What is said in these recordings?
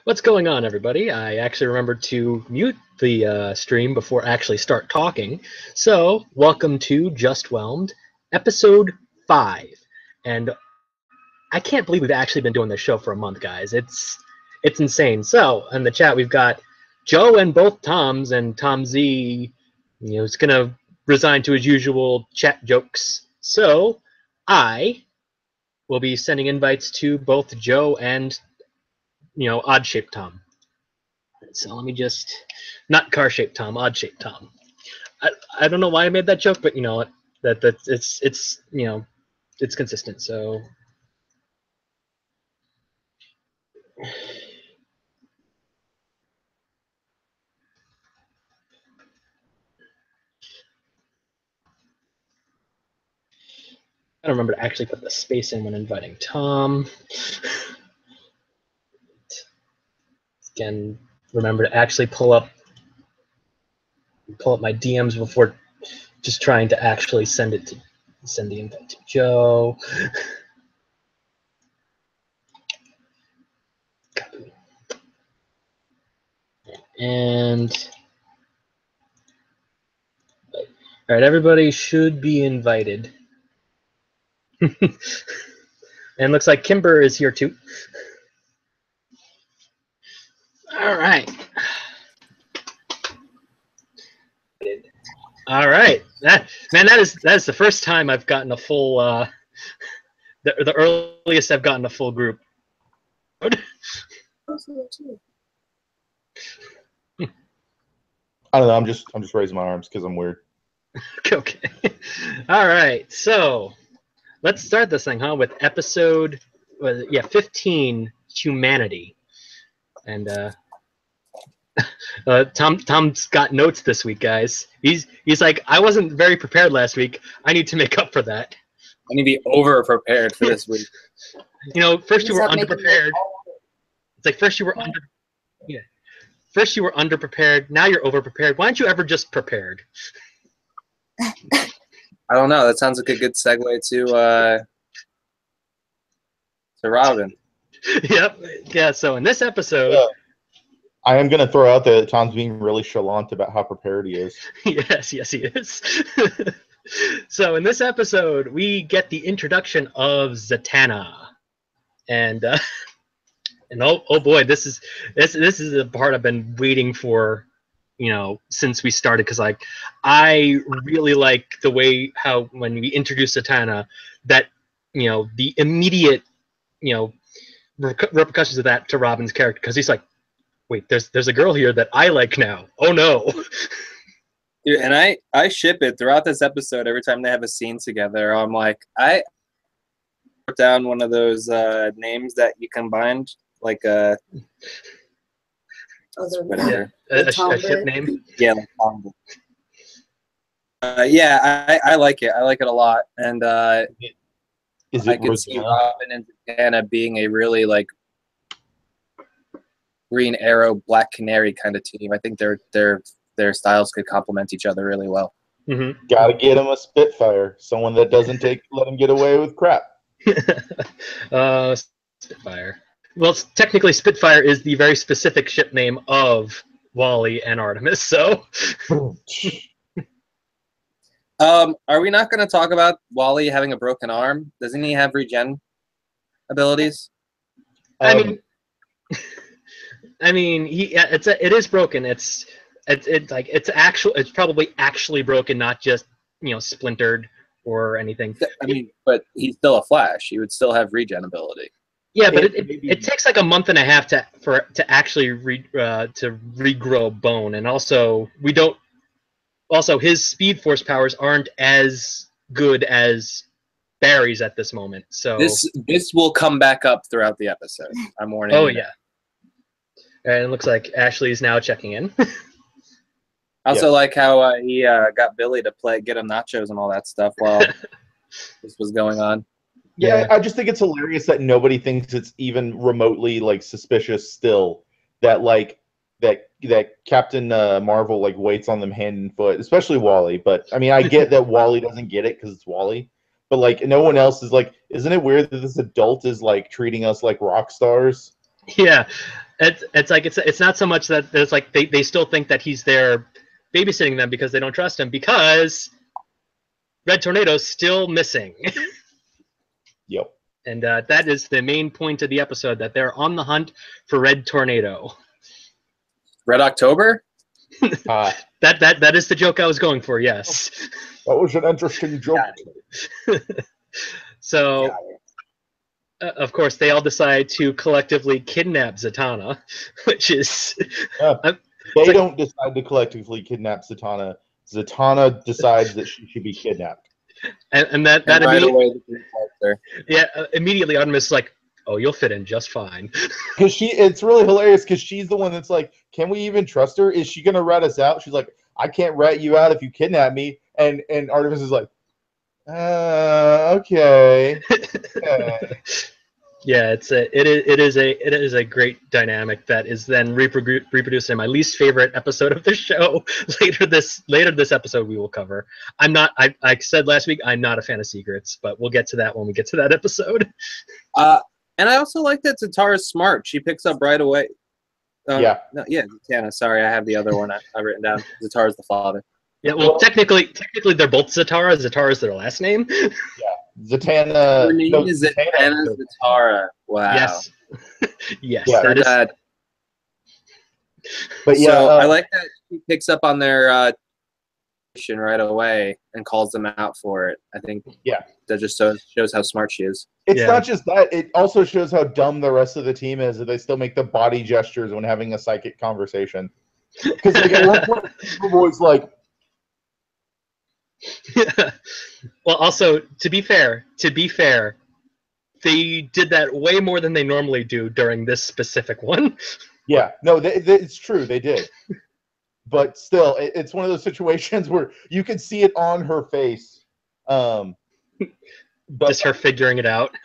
What's going on, everybody? I actually remembered to mute the stream before I actually start talking. So, welcome to Just Whelmed, episode 5. And I can't believe we've actually been doing this show for a month, guys. It's insane. So, in the chat, we've got Joe and both Toms, and Tom Z, is going to resign to his usual chat jokes. So, I will be sending invites to both Joe and odd-shaped Tom. So let me just, not car-shaped Tom, odd-shaped Tom. I don't know why I made that joke, but you know what? It's it's consistent. So I don't remember to actually put the space in when inviting Tom. Again, remember to actually pull up my DMs before just trying to actually send the invite to Joe. Copy. And all right, everybody should be invited. And looks like Kimber is here too. All right. All right. That is the first time I've gotten a full the earliest I've gotten a full group. I don't know, I'm just raising my arms because I'm weird. Okay. All right. So let's start this thing, with episode 15, Humanity. And Tom's got notes this week, guys. He's like, I wasn't very prepared last week. I need to make up for that. I need to be over prepared for this week. First you were underprepared. It's like first you were First you were underprepared. Now you're overprepared. Why aren't you ever just prepared? I don't know. That sounds like a good segue to Robin. Yep. Yeah. So in this episode. Yeah. I am going to throw out that Tom's being really chalant about how prepared he is. Yes, he is. So in this episode, we get the introduction of Zatanna, and oh boy, this is the part I've been waiting for, since we started, because I really like the way how when we introduce Zatanna, that the immediate repercussions of that to Robin's character, because he's like, wait, there's a girl here that I like now. Oh no. Dude, and I ship it throughout this episode. Every time they have a scene together, I'm like, I wrote down one of those names that you combined, like a ship name. Yeah, like I like it. I like it a lot, and I could see Robin and Zatanna being a really Green Arrow, Black Canary kind of team. I think their styles could complement each other really well. Mm-hmm. Gotta get him a Spitfire, someone that doesn't let him get away with crap. Spitfire. Well, technically, Spitfire is the very specific ship name of Wally and Artemis. So, are we not going to talk about Wally having a broken arm? Doesn't he have regen abilities? I mean, it is broken. It's probably actually broken, not just splintered or anything. I mean, but he's still a Flash. He would still have regen ability. Yeah, but it takes like a month and a half to actually regrow bone, and also his Speed Force powers aren't as good as Barry's at this moment. So this will come back up throughout the episode. I'm warning. Oh yeah. And it looks like Ashley's now checking in. I also like how he got Billy to get him nachos and all that stuff while this was going on. Yeah, I just think it's hilarious that nobody thinks it's even remotely suspicious still that that Captain Marvel waits on them hand and foot, especially Wally. But I mean, I get that Wally doesn't get it because it's Wally, but no one else is isn't it weird that this adult is treating us like rock stars? Yeah. It's not so much that it's like they still think that he's there babysitting them because they don't trust him, because Red Tornado's still missing. Yep. And that is the main point of the episode, that they're on the hunt for Red Tornado. Red October? That is the joke I was going for, yes. That was an interesting joke. So, of course, they all decide to collectively kidnap Zatanna, which is... They don't decide to collectively kidnap Zatanna. Zatanna decides that she should be kidnapped. And that right immediately... away, immediately Artemis is like, oh, you'll fit in just fine. Because it's really hilarious, because she's the one that's like, can we even trust her? Is she going to rat us out? She's like, I can't rat you out if you kidnap me. And Artemis is like, okay. Yeah, it is a great dynamic that is then reproduced in my least favorite episode of the show. Later this episode we will cover. I said last week I'm not a fan of secrets, but we'll get to that when we get to that episode. And I also like that Zatara's smart. She picks up right away. Zatanna. Sorry, I have the other one I've written down. Zatara's the father. Yeah, well, technically they're both Zatara. Zatara's their last name. Yeah, Zatanna. Her name is Zatanna Zatara. Wow. Yes. Yes. Yeah, that is. But yeah, so I like that she picks up on their right away and calls them out for it. I think that just shows how smart she is. It's not just that; it also shows how dumb the rest of the team is. That they still make the body gestures when having a psychic conversation. Because like, at one point, the boy's like. Well, also to be fair, they did that way more than they normally do during this specific one. Yeah, no, it's true, they did. But still, it's one of those situations where you could see it on her face. But, just her figuring it out.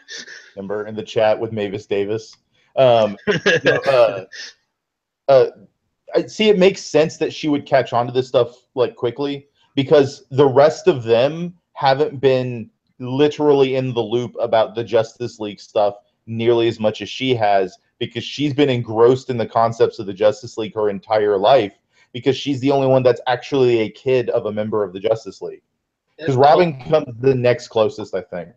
Remember in the chat with Mavis Davis. I see. It makes sense that she would catch on to this stuff like quickly, because the rest of them haven't been literally in the loop about the Justice League stuff nearly as much as she has, because she's been engrossed in the concepts of the Justice League her entire life, because she's the only one that's actually a kid of a member of the Justice League. Because Robin comes the next closest, I think.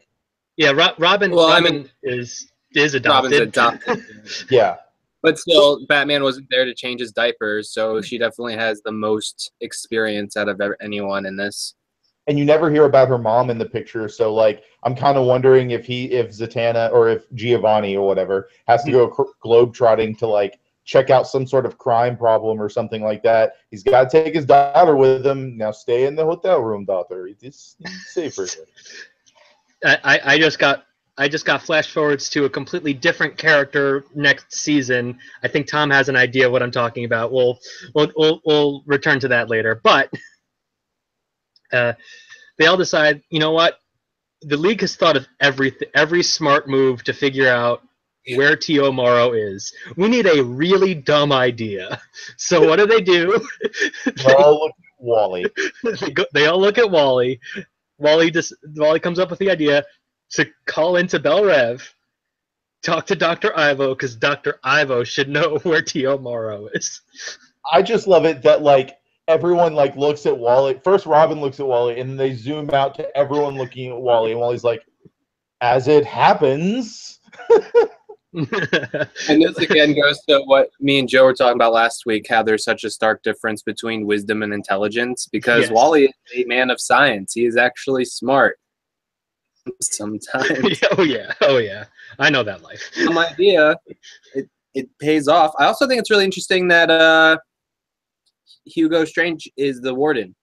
Yeah, Robin. Well, Robin is adopted. Robin's adopted. Yeah. But still, Batman wasn't there to change his diapers, so she definitely has the most experience out of anyone in this. And you never hear about her mom in the picture, so like I'm kind of wondering if Zatanna or if Giovanni or whatever has to go globetrotting to like check out some sort of crime problem or something like that. He's got to take his daughter with him. Now stay in the hotel room, daughter. It's safer. I just got flash forwards to a completely different character next season. I think Tom has an idea what I'm talking about. We'll return to that later. But they all decide, you know what? The League has thought of every smart move to figure out where T.O. Morrow is. We need a really dumb idea. So what do? They all look at Wally. They all look at Wally. Wally comes up with the idea to call into Bel Rev, talk to Dr. Ivo, because Dr. Ivo should know where T.O. Morrow is. I just love it that like everyone like looks at Wally. First Robin looks at Wally, and then they zoom out to everyone looking at Wally, and Wally's like, as it happens. And this again goes to what me and Joe were talking about last week, how there's such a stark difference between wisdom and intelligence, because Wally is a man of science. He is actually smart sometimes. Oh yeah. I know that life. Some idea, it pays off. I also think it's really interesting that Hugo Strange is the warden.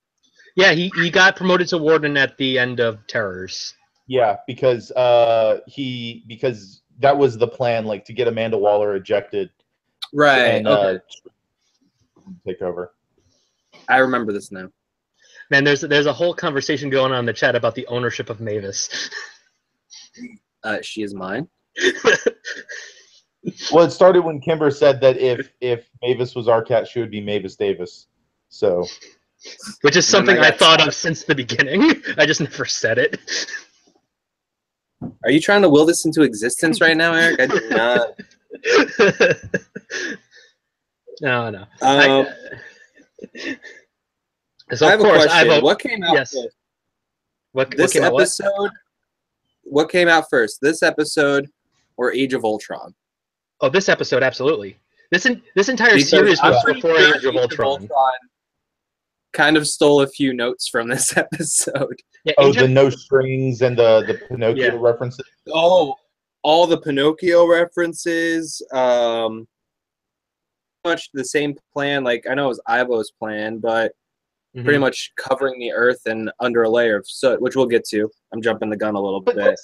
Yeah, he got promoted to warden at the end of Terrors. Yeah, because that was the plan, like to get Amanda Waller ejected. Right. And take over. I remember this now. Man, there's a whole conversation going on in the chat about the ownership of Mavis. She is mine. Well, it started when Kimber said that if Mavis was our cat, she would be Mavis Davis. So, which is something I thought of since the beginning. I just never said it. Are you trying to will this into existence right now, Eric? I did not. No. Um, So I of have a course, question. What came out yes. first? What This came out? What? episode? What came out first? This episode or Age of Ultron? Oh, this episode, absolutely. This entire Because series I'm was pretty before sure Age of Ultron. kind of stole a few notes from this episode. Yeah, Oh, the no strings and the Pinocchio Yeah. references. Oh, all the Pinocchio references. Much the same plan. Like I know it was Ivo's plan, but pretty much covering the Earth and under a layer of soot, which we'll get to. I'm jumping the gun a little But bit.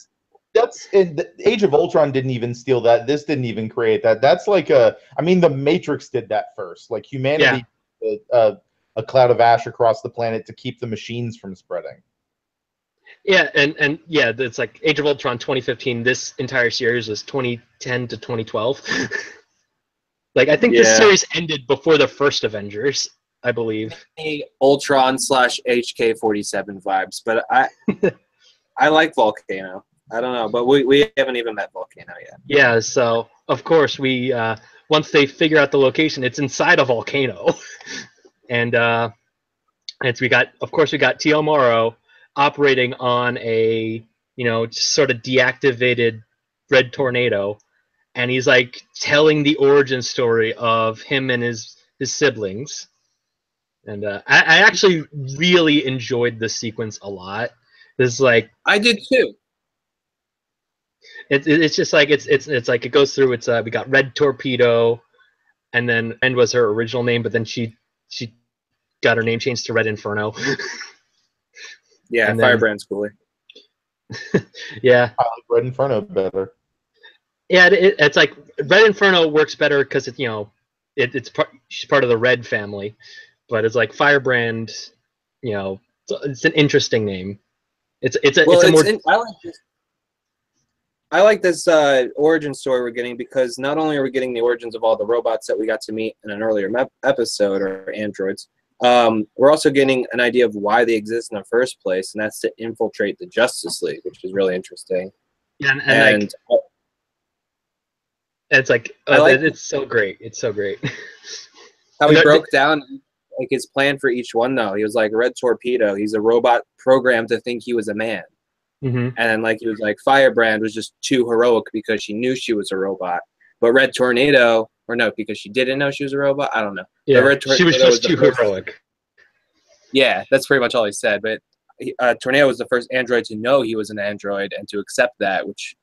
that's the Age of Ultron didn't even steal that. This didn't even create that. That's like I mean, the Matrix did that first. Like humanity, a cloud of ash across the planet to keep the machines from spreading. Yeah, and yeah, it's like Age of Ultron 2015. This entire series was 2010 to 2012. Like I think this series ended before the first Avengers, I believe. Ultron / HK-47 vibes, but I like Volcano. I don't know, but we haven't even met Volcano yet. Yeah, so of course we once they figure out the location, it's inside a volcano, and we got TL Morrow operating on a sort of deactivated red tornado, and he's like telling the origin story of him and his siblings, and I actually really enjoyed this sequence a lot. This is like I did too. It's just like it's like it goes through. It's we got Red Torpedo, and then was her original name, but then she got her name changed to Red Inferno. Yeah, Firebrand's cooler. Yeah, I like Red Inferno better. Yeah, it's like Red Inferno works better because she's part of the Red family, but it's like Firebrand, it's an interesting name. I like this origin story we're getting because not only are we getting the origins of all the robots that we got to meet in an earlier episode, or androids, we're also getting an idea of why they exist in the first place, and that's to infiltrate the Justice League, which is really interesting. Yeah, and it's like it's so great. It's so great. How he broke down like his plan for each one, though. He was like Red Torpedo. He's a robot programmed to think he was a man. Mm-hmm. And then like he was like Firebrand was just too heroic because she knew she was a robot. But Red Tornado, or no, because she didn't know she was a robot. I don't know. Yeah, she was just too heroic. Yeah, that's pretty much all he said. But Tornado was the first android to know he was an android and to accept that, which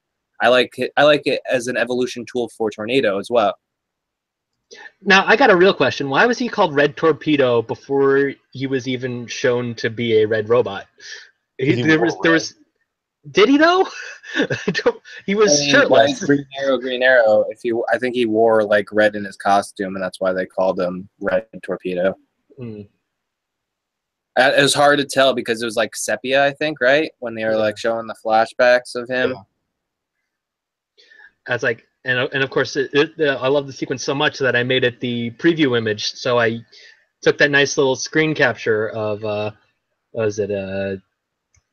I like it as an evolution tool for Tornado as well. Now I got a real question. Why was he called Red Torpedo before he was even shown to be a red robot? There was. Did he though? He was shirtless. Green Arrow. I think he wore like red in his costume, and that's why they called him Red Torpedo. Mm. It was hard to tell because it was like sepia, I think, right? When they were like showing the flashbacks of him. Yeah. As like, and of course, I love the sequence so much that I made it the preview image. So I took that nice little screen capture of what was it?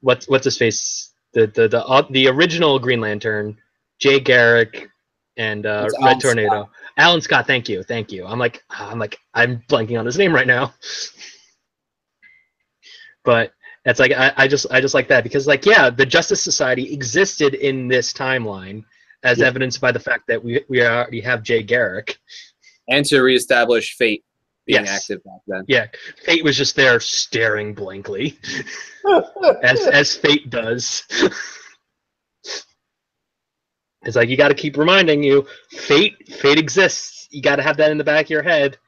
What's his face? The original Green Lantern, Jay Garrick, and Red Tornado. Alan Scott. Thank you. I'm blanking on his name right now. But it's like I just like that because like the Justice Society existed in this timeline as evidenced by the fact that we already have Jay Garrick. And to reestablish Fate being active back then. Yeah, Fate was just there staring blankly, as Fate does. It's like you got to keep reminding you, Fate exists. You got to have that in the back of your head.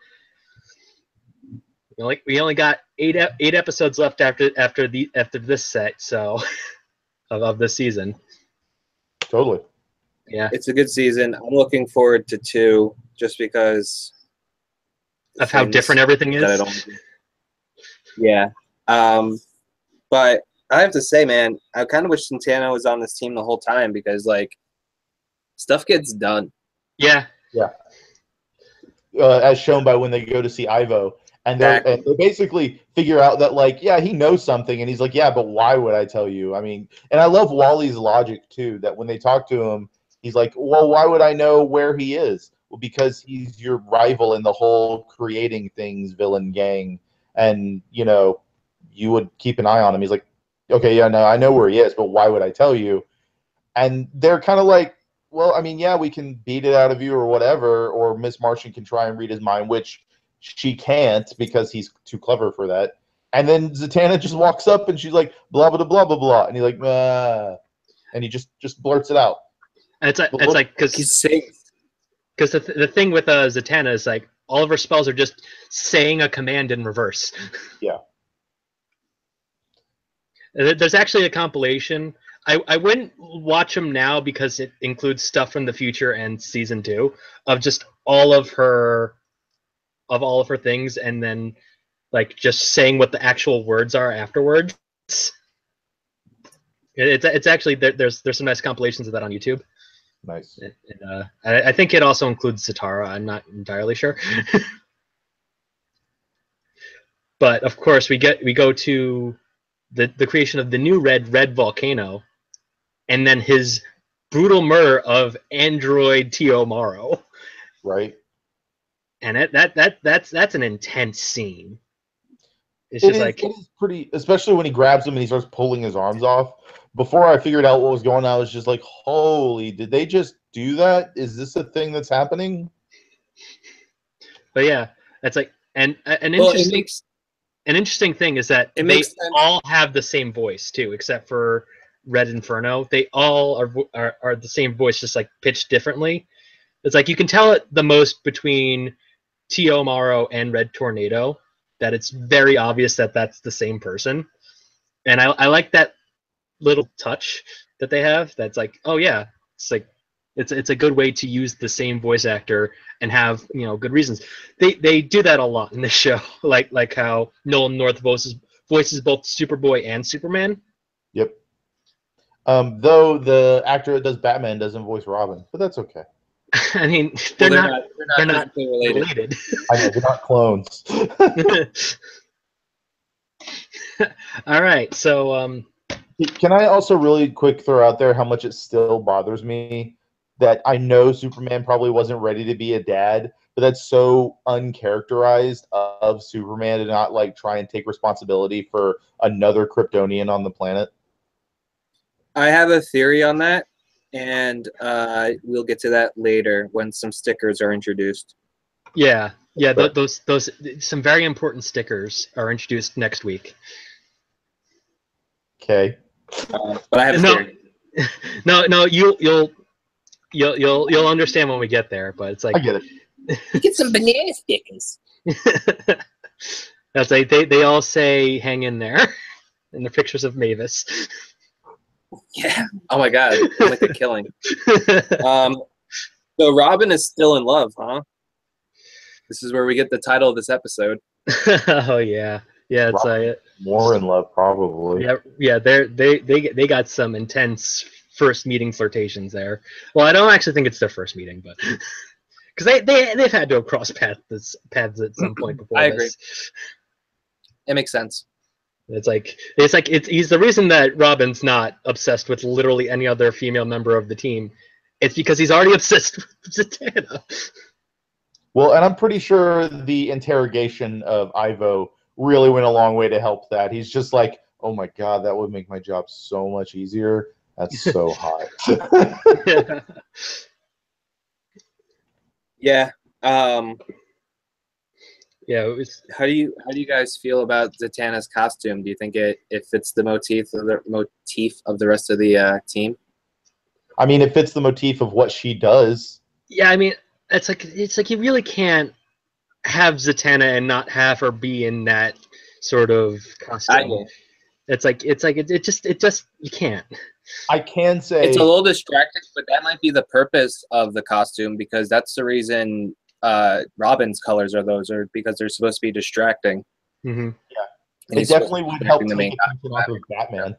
We only got eight episodes left after this set, so of this season. Totally. Yeah, it's a good season. I'm looking forward to 2 just because of how different everything is. Yeah. But I have to say, man, I kind of wish Santana was on this team the whole time because, like, stuff gets done. Yeah. Yeah. As shown by when they go to see Ivo. And they basically figure out that, like, yeah, he knows something. And he's like, yeah, but why would I tell you? I mean, and I love Wally's logic, too, that when they talk to him, he's like, well, why would I know where he is? Well, because he's your rival in the whole creating things villain gang, and you would keep an eye on him. He's like, okay, yeah, no, I know where he is, but why would I tell you? And they're kind of like, well, I mean, yeah, we can beat it out of you or whatever, or Miss Martian can try and read his mind, which she can't because he's too clever for that. And then Zatanna just walks up and she's like, blah, blah, blah, blah, blah. And he's like, and he just blurts it out. And it's like, because He's safe. Because the thing with Zatanna is like all of her spells are just saying a command in reverse. Yeah. There's actually a compilation. I wouldn't watch them now because it includes stuff from the future and season 2 of just all of her things, and then like just saying what the actual words are afterwards. It's actually there's some nice compilations of that on YouTube. Nice. And, I think it also includes Zatara. I'm not entirely sure. But of course we go to the creation of the new red volcano, and then his brutal murder of android Tio Morrow. Right. And that's an intense scene. It's it is pretty, especially when he grabs him and he starts pulling his arms off. Before I figured out what was going on, I was just like, holy, did they just do that? Is this a thing that's happening? But yeah, that's like an interesting thing is that they all have the same voice too, except for Red Inferno. They all are the same voice, just like pitched differently. It's like you can tell it the most between Tio Morrow and Red Tornado, that it's very obvious that that's the same person. And I like that little touch that they have. That's like, oh yeah, it's like it's a good way to use the same voice actor and have good reasons. They do that a lot in this show, like how Nolan North voices both Superboy and Superman. Yep. Though the actor that does Batman doesn't voice Robin, but that's okay. I mean, they're not related. I know, they're not clones. All right, so can I also really quick throw out there how much it still bothers me that I know Superman probably wasn't ready to be a dad, but that's so uncharacterized of Superman to not like try and take responsibility for another Kryptonian on the planet. I have a theory on that, and we'll get to that later when some stickers are introduced. Yeah, those some very important stickers are introduced next week. Okay. But I have a theory. No, you'll understand when we get there. But it's like I get it. You get some banana stickers. That's like they all say "hang in there," in the pictures of Mavis. Yeah. Oh my God. I'm like a killing. So Robin is still in love, huh? This is where we get the title of this episode. Oh yeah. Yeah, it's more in love, probably. Yeah. They got some intense first meeting flirtations there. Well, I don't actually think it's their first meeting, but because they've had to have crossed paths at some point before. I agree. It makes sense. He's the reason that Robin's not obsessed with literally any other female member of the team. It's because he's already obsessed with Zatanna. Well, and I'm pretty sure the interrogation of Ivo really went a long way to help that. He's just like, oh my God, that would make my job so much easier. That's so hot. Yeah. Yeah. It was... How do you guys feel about Zatanna's costume? Do you think it fits the motif of the rest of the team? I mean, it fits the motif of what she does. Yeah, I mean, it's like you really can't have Zatanna and not have her be in that sort of costume. It just you can't. I can say it's a little distracting, but that might be the purpose of the costume, because that's the reason Robin's colors are those, or because they're supposed to be distracting. Mm-hmm. Yeah, it definitely would help take attention off of Batman.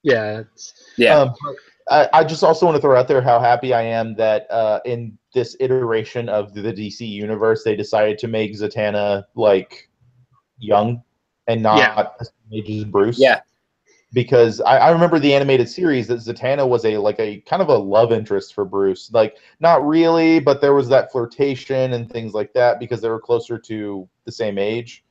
Yeah. I just also want to throw out there how happy I am that in this iteration of the DC universe, they decided to make Zatanna like young and not as age as Bruce. Yeah. because I remember the animated series that Zatanna was a kind of a love interest for Bruce. Like, not really, but there was that flirtation and things like that because they were closer to the same age.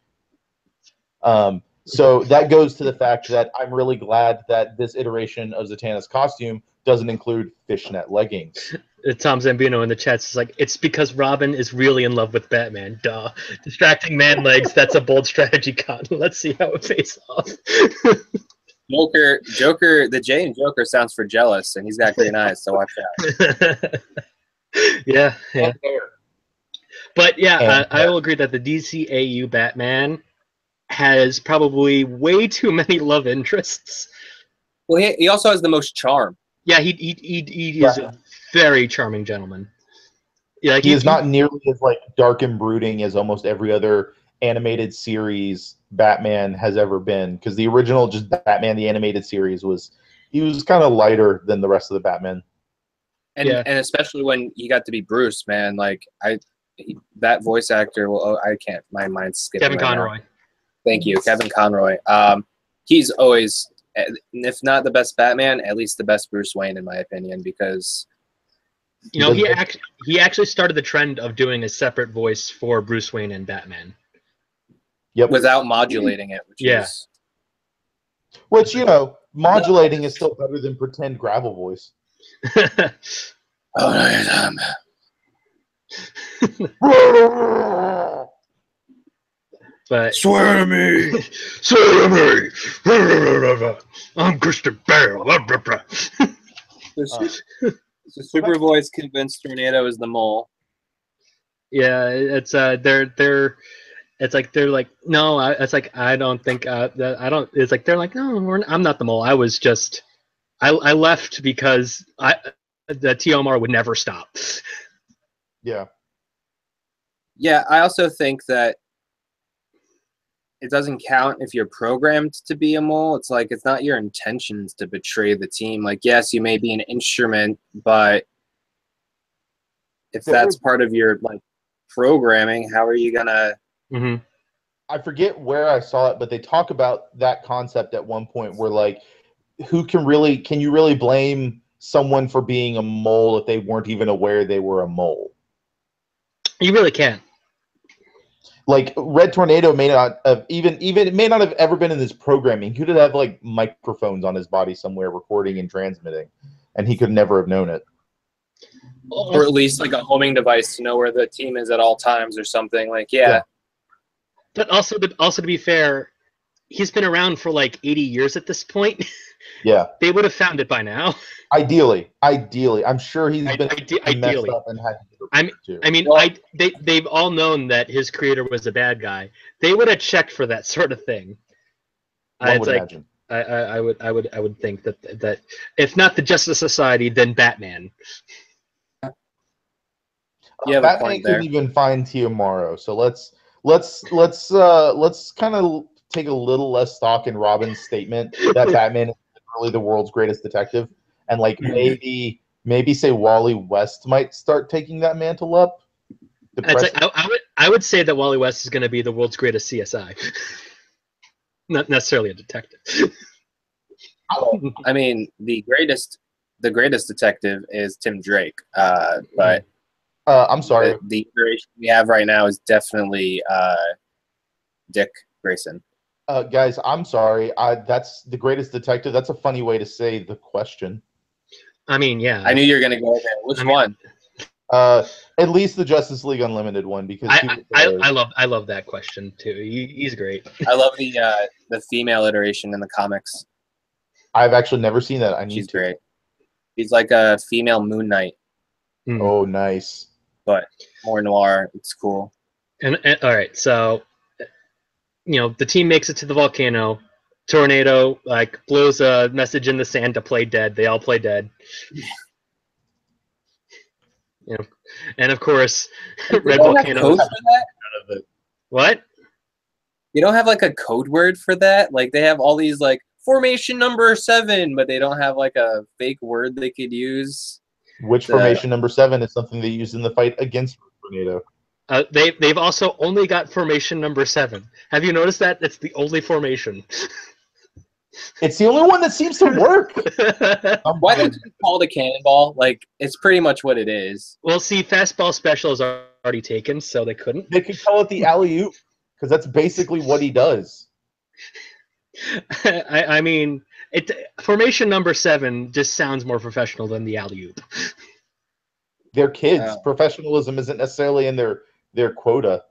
So that goes to the fact that I'm really glad that this iteration of Zatanna's costume doesn't include fishnet leggings. Tom Zambino in the chat is like, it's because Robin is really in love with Batman. Duh. Distracting man legs, that's a bold strategy, Cotton. Let's see how it pays off. Joker, the J in Joker sounds for jealous, and he's got green eyes, so watch out. Yeah. But yeah, I will agree that the DCAU Batman has probably way too many love interests. Well, he also has the most charm. Yeah, he is a very charming gentleman. Yeah, he is not nearly as like dark and brooding as almost every other animated series Batman has ever been. Because the original, just Batman the animated series, he was kind of lighter than the rest of the Batman. And especially when he got to be Bruce, man. Like that voice actor. Well, I can't. My mind's skipping. Kevin Conroy. Now. Thank you, Kevin Conroy. He's always, if not the best Batman, at least the best Bruce Wayne, in my opinion, because he actually started the trend of doing a separate voice for Bruce Wayne and Batman. Yep. Without modulating it, which modulating is still better than pretend gravel voice. But swear to me, I'm Christian Bale. The super voice convinced Tornado is the mole. Yeah, it's they're like no, it's like I don't think I don't. It's like they're like no, I'm not the mole. I was just I left because the TMR would never stop. Yeah. Yeah, I also think that it doesn't count if you're programmed to be a mole. It's like it's not your intentions to betray the team. Like, yes, you may be an instrument, but if that's part of your like programming, how are you gonna? Mm-hmm. I forget where I saw it, but they talk about that concept at one point where like, can you really blame someone for being a mole if they weren't even aware they were a mole? You really can't. Like Red Tornado may not have even it may not have ever been in this programming. He could have like microphones on his body somewhere recording and transmitting, and he could never have known it. Or at least like a homing device to know where the team is at all times or something. Like, yeah. But also to be fair, he's been around for like 80 years at this point. Yeah. They would have found it by now. Ideally. I'm sure he's been messed up and had they've all known that his creator was a bad guy. They would have checked for that sort of thing. I would imagine. I would think that if not the Justice Society, then Batman. Yeah, Batman couldn't even find Tiamaro, so let's kind of take a little less stock in Robin's statement that Batman is really the world's greatest detective, and like maybe say Wally West might start taking that mantle up. I would say that Wally West is going to be the world's greatest CSI, not necessarily a detective. I mean, the greatest detective is Tim Drake, but I'm sorry. The iteration we have right now is definitely Dick Grayson. Guys, I'm sorry. That's the greatest detective. That's a funny way to say the question. I mean, yeah. I knew you were going to go there. Which one? At least the Justice League Unlimited one, because I love that question too. He's great. I love the female iteration in the comics. I've actually never seen that. She's great. She's like a female Moon Knight. Oh, nice. But more noir. It's cool. And all right, so the team makes it to the volcano. Tornado like blows a message in the sand to play dead. They all play dead. And of course, Red Volcano. What? You don't have like a code word for that? Like they have all these like formation number 7, but they don't have like a fake word they could use. Which formation number 7 is something they used in the fight against Tornado? They've also only got formation number 7. Have you noticed that? It's the only formation. It's the only one that seems to work. Why don't you call it a cannonball? Like, it's pretty much what it is. Well, see, fastball special is already taken, so they couldn't. They could call it the alley-oop, because that's basically what he does. I mean, formation number 7 just sounds more professional than the alley-oop. They're kids. Oh. Professionalism isn't necessarily in their quota.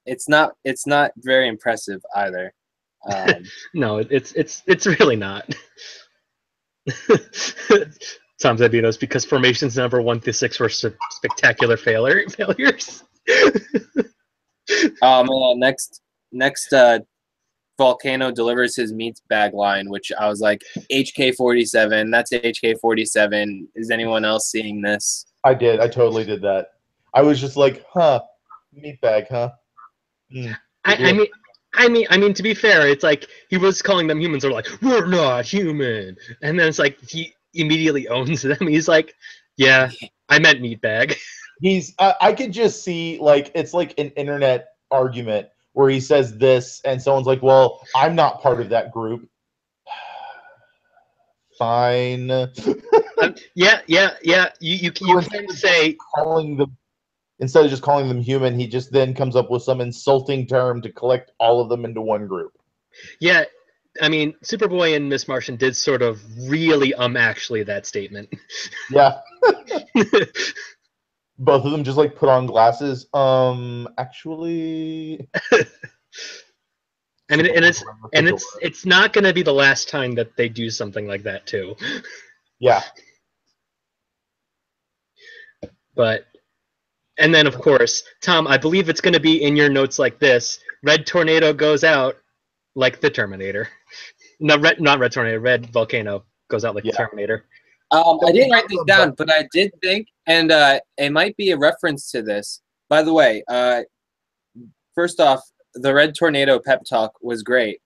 It's not very impressive either. No, it's really not. Tom Zabinos, because formations number 1 through 6 were spectacular failures. Oh man, next Volcano delivers his meat bag line, which I was like, HK-47, that's HK-47. Is anyone else seeing this? I did. I totally did that. I was just like, huh, meat bag, huh? I mean, to be fair, it's like he was calling them humans. They're like, we're not human, and then it's like he immediately owns them. He's like, yeah, I meant meatbag. I could just see, like, it's like an internet argument where he says this, and someone's like, well, I'm not part of that group. Fine. Yeah. You can say calling them, instead of just calling them human, he just then comes up with some insulting term to collect all of them into one group. Yeah, I mean, Superboy and Miss Martian did sort of really actually that statement. Yeah. Both of them just like put on glasses. Actually. I mean, and it's not going to be the last time that they do something like that too. Yeah. But, and then of course, Tom, I believe it's going to be in your notes like this: Red Tornado goes out like the Terminator. Not Red Tornado. Red Volcano goes out like the Terminator. I didn't write this down, but I did think, and it might be a reference to this. By the way, first off, the Red Tornado pep talk was great.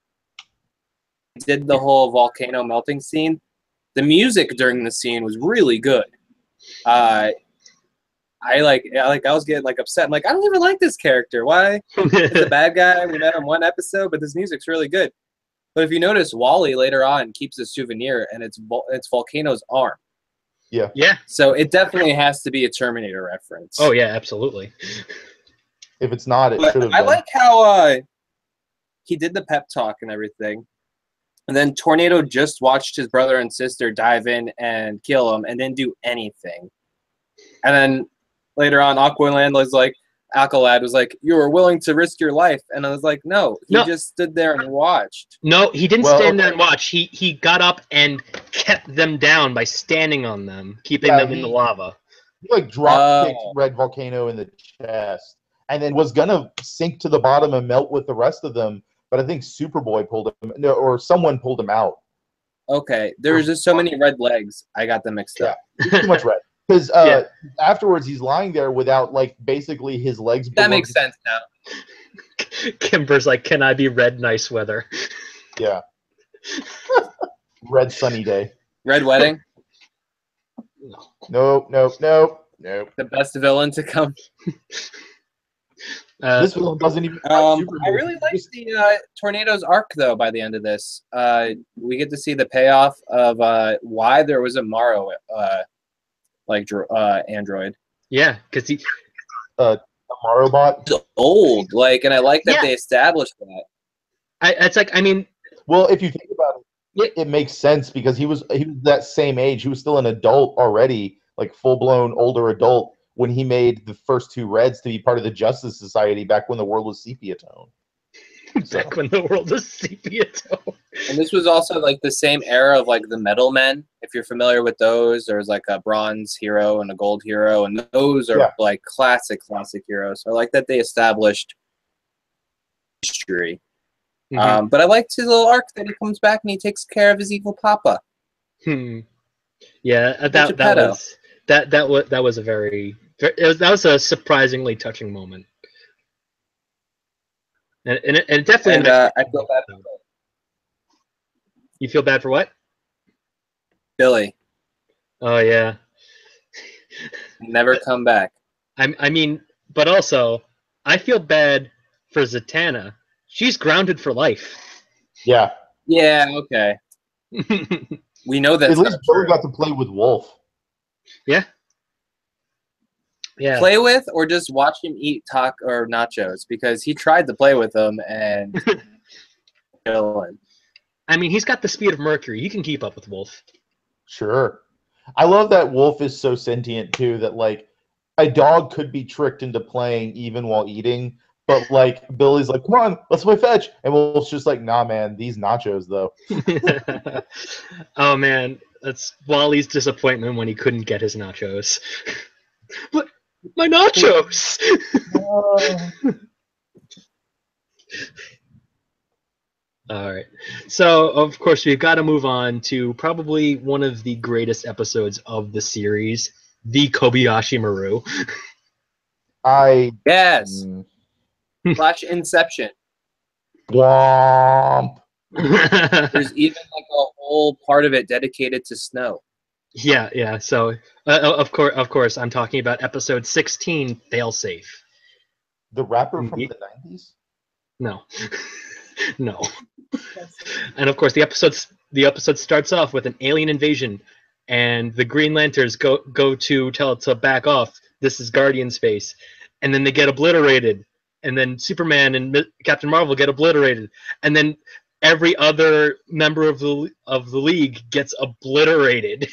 Did the whole volcano melting scene. The music during the scene was really good. I was getting like upset. I'm like, I don't even like this character. Why? He's a bad guy. We met him one episode, but this music's really good. But if you notice, Wally later on keeps a souvenir, and it's Volcano's arm. Yeah. Yeah. So it definitely has to be a Terminator reference. Oh yeah, absolutely. If it's not, it should have. I like how he did the pep talk and everything, and then Tornado just watched his brother and sister dive in and kill him, and didn't do anything. And then later on, Aqualad was like, you were willing to risk your life. And I was like, no, he just stood there and watched. No, he didn't stand there and watch. He got up and kept them down by standing on them, keeping them in the lava. He like drop kicked Red Volcano in the chest, and then was gonna sink to the bottom and melt with the rest of them. But I think Superboy pulled him, or someone pulled him out. Okay, there was just so many red legs. I got them mixed up. Too much red. Because afterwards, he's lying there without, like, basically his legs. That makes sense now. Kimber's like, can I be red nice weather? Yeah. Red sunny day. Red wedding? Nope. The best villain to come. This villain doesn't even. I really like the Tornado's arc, though, by the end of this. We get to see the payoff of why there was a Morrow android. Yeah, because he Morrow bot. It's old, and I like that they established that. It's like, I mean, well, if you think about it, it makes sense because he was that same age. He was still an adult already, like full blown older adult, when he made the first 2 Reds to be part of the Justice Society back when the world was sepia tone. Back when the world was sepia tone. And this was also like the same era of like the Metal Men. If you're familiar with those, there's like a bronze hero and a gold hero, and those are like classic heroes. I like that they established history. Mm-hmm. But I liked his little arc that he comes back and he takes care of his evil papa. Yeah, that was a very that was a surprisingly touching moment. And it definitely. And I feel bad for Billy. You feel bad for what? Billy. Oh yeah. Never come back. I mean, but also, I feel bad for Zatanna. She's grounded for life. Yeah. Yeah. Okay. We know that's At least not Billy true. got to play with Wolf. Yeah. Yeah. Play with or just watch him eat or nachos, because he tried to play with them and chilling. I mean, he's got the speed of Mercury. He can keep up with Wolf. Sure. I love that Wolf is so sentient too that like a dog could be tricked into playing even while eating, but like Billy's like, "Come on, let's play fetch," and Wolf's just like, "Nah, man, these nachos though." Oh man, that's Wally's disappointment when he couldn't get his nachos. But my nachos. All right. So, of course, we've got to move on to probably one of the greatest episodes of the series, the Kobayashi Maru. Yes. Flash Inception. Womp. There's even like a whole part of it dedicated to snow. Yeah. So, of course, I'm talking about episode 16, Failsafe. The rapper from the 90s? No. No. And of course, the episode starts off with an alien invasion, and the Green Lanterns go to tell it to back off. This is Guardian space, and then they get obliterated, and then Superman and Captain Marvel get obliterated, and then every other member of the League gets obliterated.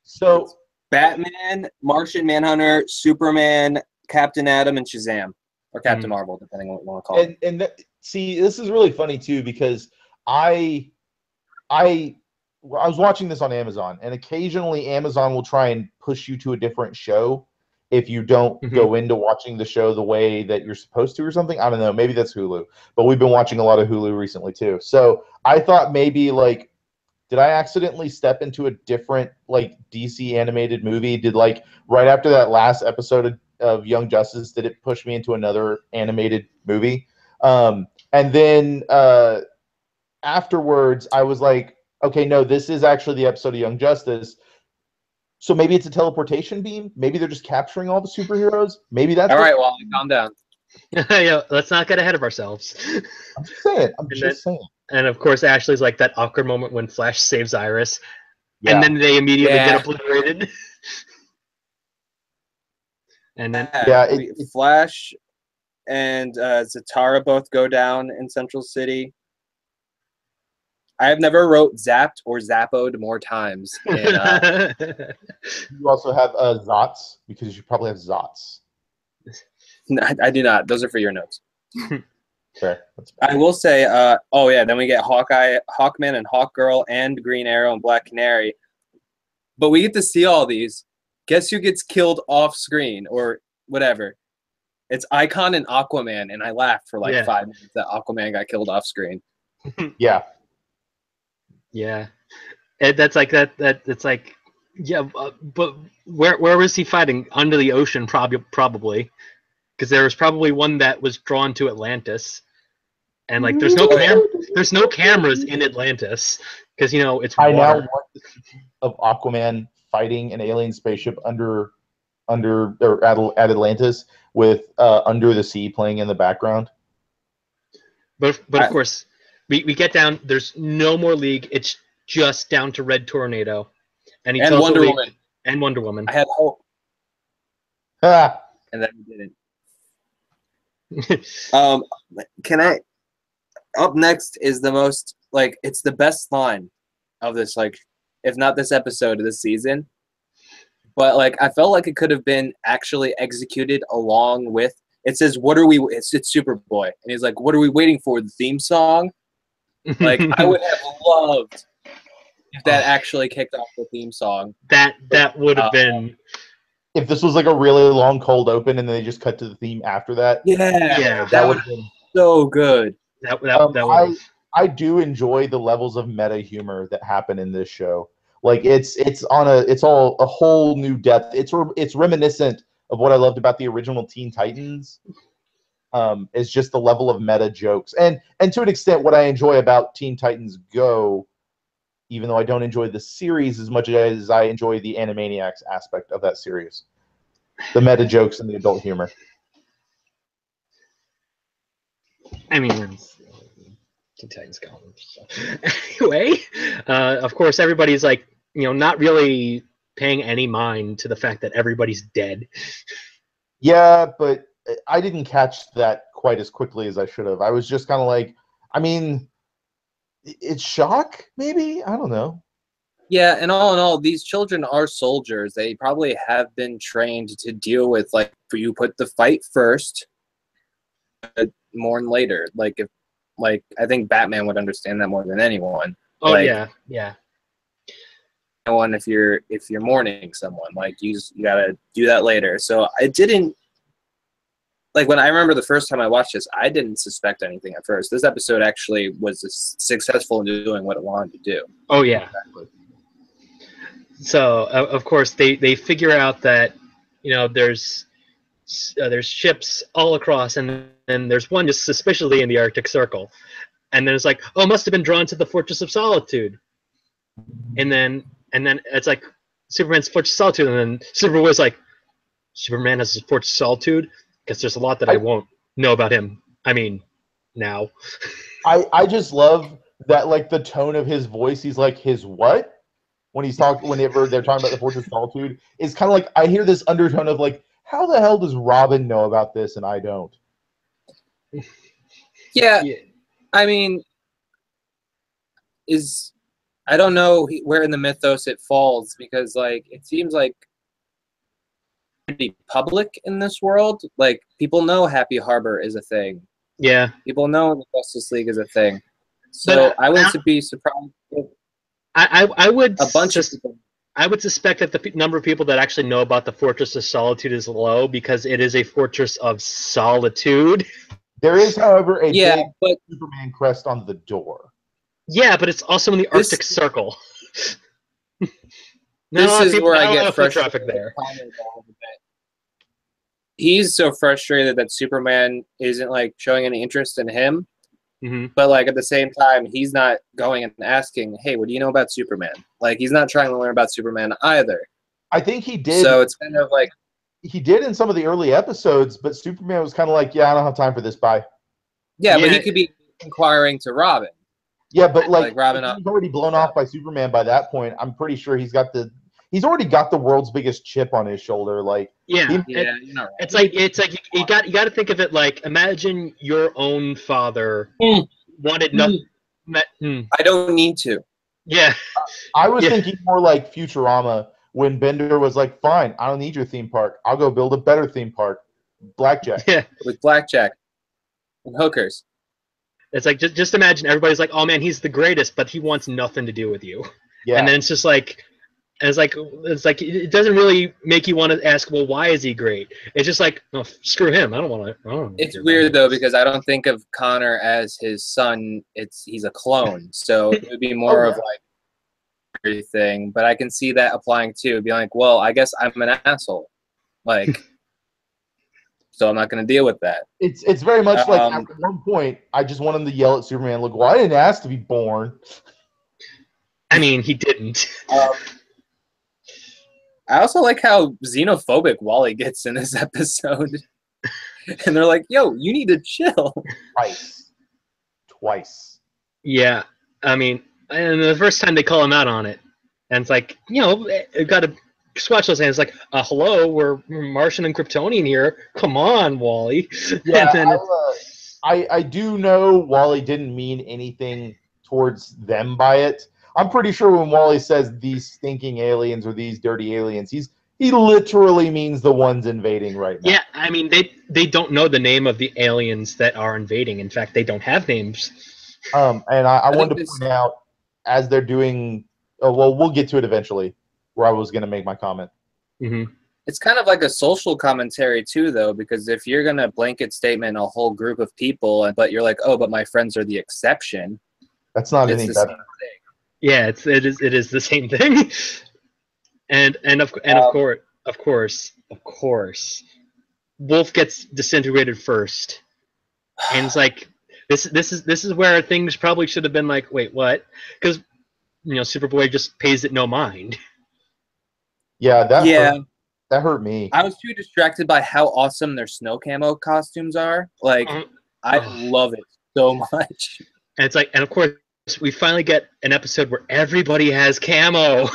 So Batman, Martian Manhunter, Superman, Captain Atom, and Shazam, or Captain Marvel, depending on what you want to call it. And see, this is really funny too because I was watching this on Amazon, and occasionally Amazon will try and push you to a different show if you don't go into watching the show the way that you're supposed to or something. I don't know. Maybe that's Hulu, but we've been watching a lot of Hulu recently too. So I thought maybe like, did I accidentally step into a different like DC animated movie? Did like right after that last episode of Young Justice, did it push me into another animated movie? And then afterwards, I was like, okay, no, this is actually the episode of Young Justice. So maybe it's a teleportation beam. Maybe they're just capturing all the superheroes. Maybe that's all right. Well, calm down. Yeah, let's not get ahead of ourselves. I'm just saying. I'm just saying. And of course, Ashley's like that awkward moment when Flash saves Iris, Yeah. and then they immediately get obliterated. And then Flash and Zatara both go down in Central City. I have never wrote zapped or zappoed more times. You also have Zots, because you probably have Zots. I do not. Those are for your notes. Fair. I will say, then we get Hawkeye, Hawkman, and Hawkgirl, and Green Arrow and Black Canary. But we get to see all these. Guess who gets killed off screen or whatever? It's Icon and Aquaman, and I laughed for 5 minutes that Aquaman got killed off screen. Yeah. Yeah. That's like that. It's like, yeah, but where was he fighting? Under the ocean, probably. Because there was probably one that was drawn to Atlantis, and like there's no cameras in Atlantis because it's water. I now want to see of Aquaman fighting an alien spaceship at Atlantis with Under the Sea playing in the background. But of course, we get down. There's no more League. It's just down to Red Tornado, and Wonder Woman. And Wonder Woman. I had hope, and then we didn't. Up next is the most it's the best line of this, if not this episode of this season, but I felt like it could have been actually executed along with it. Says, what are we, it's Superboy, and he's like, what are we waiting for, the theme song? I would have loved if that actually kicked off the theme song. That would have been, if this was a really long cold open and then they just cut to the theme after that. Yeah, that would have been so good. I do enjoy the levels of meta humor that happen in this show. It's all a whole new depth. It's reminiscent of what I loved about the original Teen Titans. Is just the level of meta jokes, and to an extent what I enjoy about Teen Titans Go, even though I don't enjoy the series as much as I enjoy the Animaniacs aspect of that series. The meta jokes and the adult humor. I mean, Teen Titans Go. So, anyway, of course, everybody's like, not really paying any mind to the fact that everybody's dead. Yeah, but I didn't catch that quite as quickly as I should have. I was just kind of like, I mean, it's shock, maybe? I don't know. Yeah, and all in all, these children are soldiers. They probably have been trained to deal with, like, you put the fight first, mourn later. I think Batman would understand that more than anyone. Oh, like, yeah. Anyone, if you're mourning someone, like, you gotta do that later. So I didn't, like, when I remember the first time I watched this, I didn't suspect anything at first. This episode actually was successful in doing what it wanted to do. Oh, yeah. Exactly. So, of course, they figure out that, there's ships all across, and then there's one just suspiciously in the Arctic Circle. And then it's like, oh, must have been drawn to the Fortress of Solitude. And then it's like Superman's Fortress of Solitude, and then Superboy's like, Superman has a Fortress of Solitude? Because there's a lot that I won't know about him. I mean, now. I just love that, like, the tone of his voice. He's like, his what? Whenever they're talking about the Fortress of Solitude, is kind of like, I hear this undertone of like, how the hell does Robin know about this and I don't? Yeah. I mean, I don't know where in the mythos it falls, because, like, it seems like pretty public in this world. Like, people know Happy Harbor is a thing. Yeah. People know the Justice League is a thing. So I wouldn't be surprised if I would a bunch of people. I would suspect that the number of people that actually know about the Fortress of Solitude is low, because it is a fortress of solitude. There is, however, a big but Superman crest on the door. Yeah, but it's also in the Arctic Circle. This is where I get frustrated. Traffic there. He's so frustrated that Superman isn't, like, showing any interest in him. Mm-hmm. But, like, at the same time, he's not going and asking, hey, what do you know about Superman? Like, he's not trying to learn about Superman either. I think he did. So it's kind of like, he did in some of the early episodes, but Superman was kind of like, yeah, I don't have time for this, bye. Yeah, but he could be inquiring to Robin. Yeah, but like Robin, he's already blown off by Superman by that point. I'm pretty sure he's already got the world's biggest chip on his shoulder. Like, it's like you got to think of it like, imagine your own father wanted nothing. I don't need to. Yeah, I was thinking more like Futurama, when Bender was like, fine, I don't need your theme park. I'll go build a better theme park. Blackjack. Yeah, with blackjack and hookers. It's like, just imagine everybody's like, oh man, he's the greatest, but he wants nothing to do with you. Yeah. And then it's just like, it doesn't really make you want to ask, well, why is he great? It's just like, oh, screw him. I don't want to. It's weird though, because I don't think of Connor as his son. He's a clone, so it would be more of like everything. But I can see that applying too. Be like, well, I guess I'm an asshole, like. So I'm not going to deal with that. It's very much like, at one point, I just want him to yell at Superman, look, well, I didn't ask to be born. I mean, he didn't. I also like how xenophobic Wally gets in this episode. And they're like, yo, you need to chill. Twice. Yeah. I mean, and the first time they call him out on it, and it's like, it got to scratch those hands, like, hello, we're Martian and Kryptonian here. Come on, Wally. Yeah, and then I do know Wally didn't mean anything towards them by it. I'm pretty sure when Wally says these stinking aliens or these dirty aliens, he literally means the ones invading right now. Yeah, I mean, they don't know the name of the aliens that are invading. In fact, they don't have names. And I wanted to point out, as they're doing, well, we'll get to it eventually, where I was going to make my comment. Mm-hmm. It's kind of like a social commentary too, though, because if you're going to blanket statement a whole group of people, but you're like, oh, but my friends are the exception. That's not any better. Yeah, it is the same thing. and of course, Wolf gets disintegrated first, and it's like this is where things probably should have been like, wait, what? Because Superboy just pays it no mind. Yeah, that hurt me. I was too distracted by how awesome their snow camo costumes are. Like, I love it so much. And it's like, and of course, we finally get an episode where everybody has camo.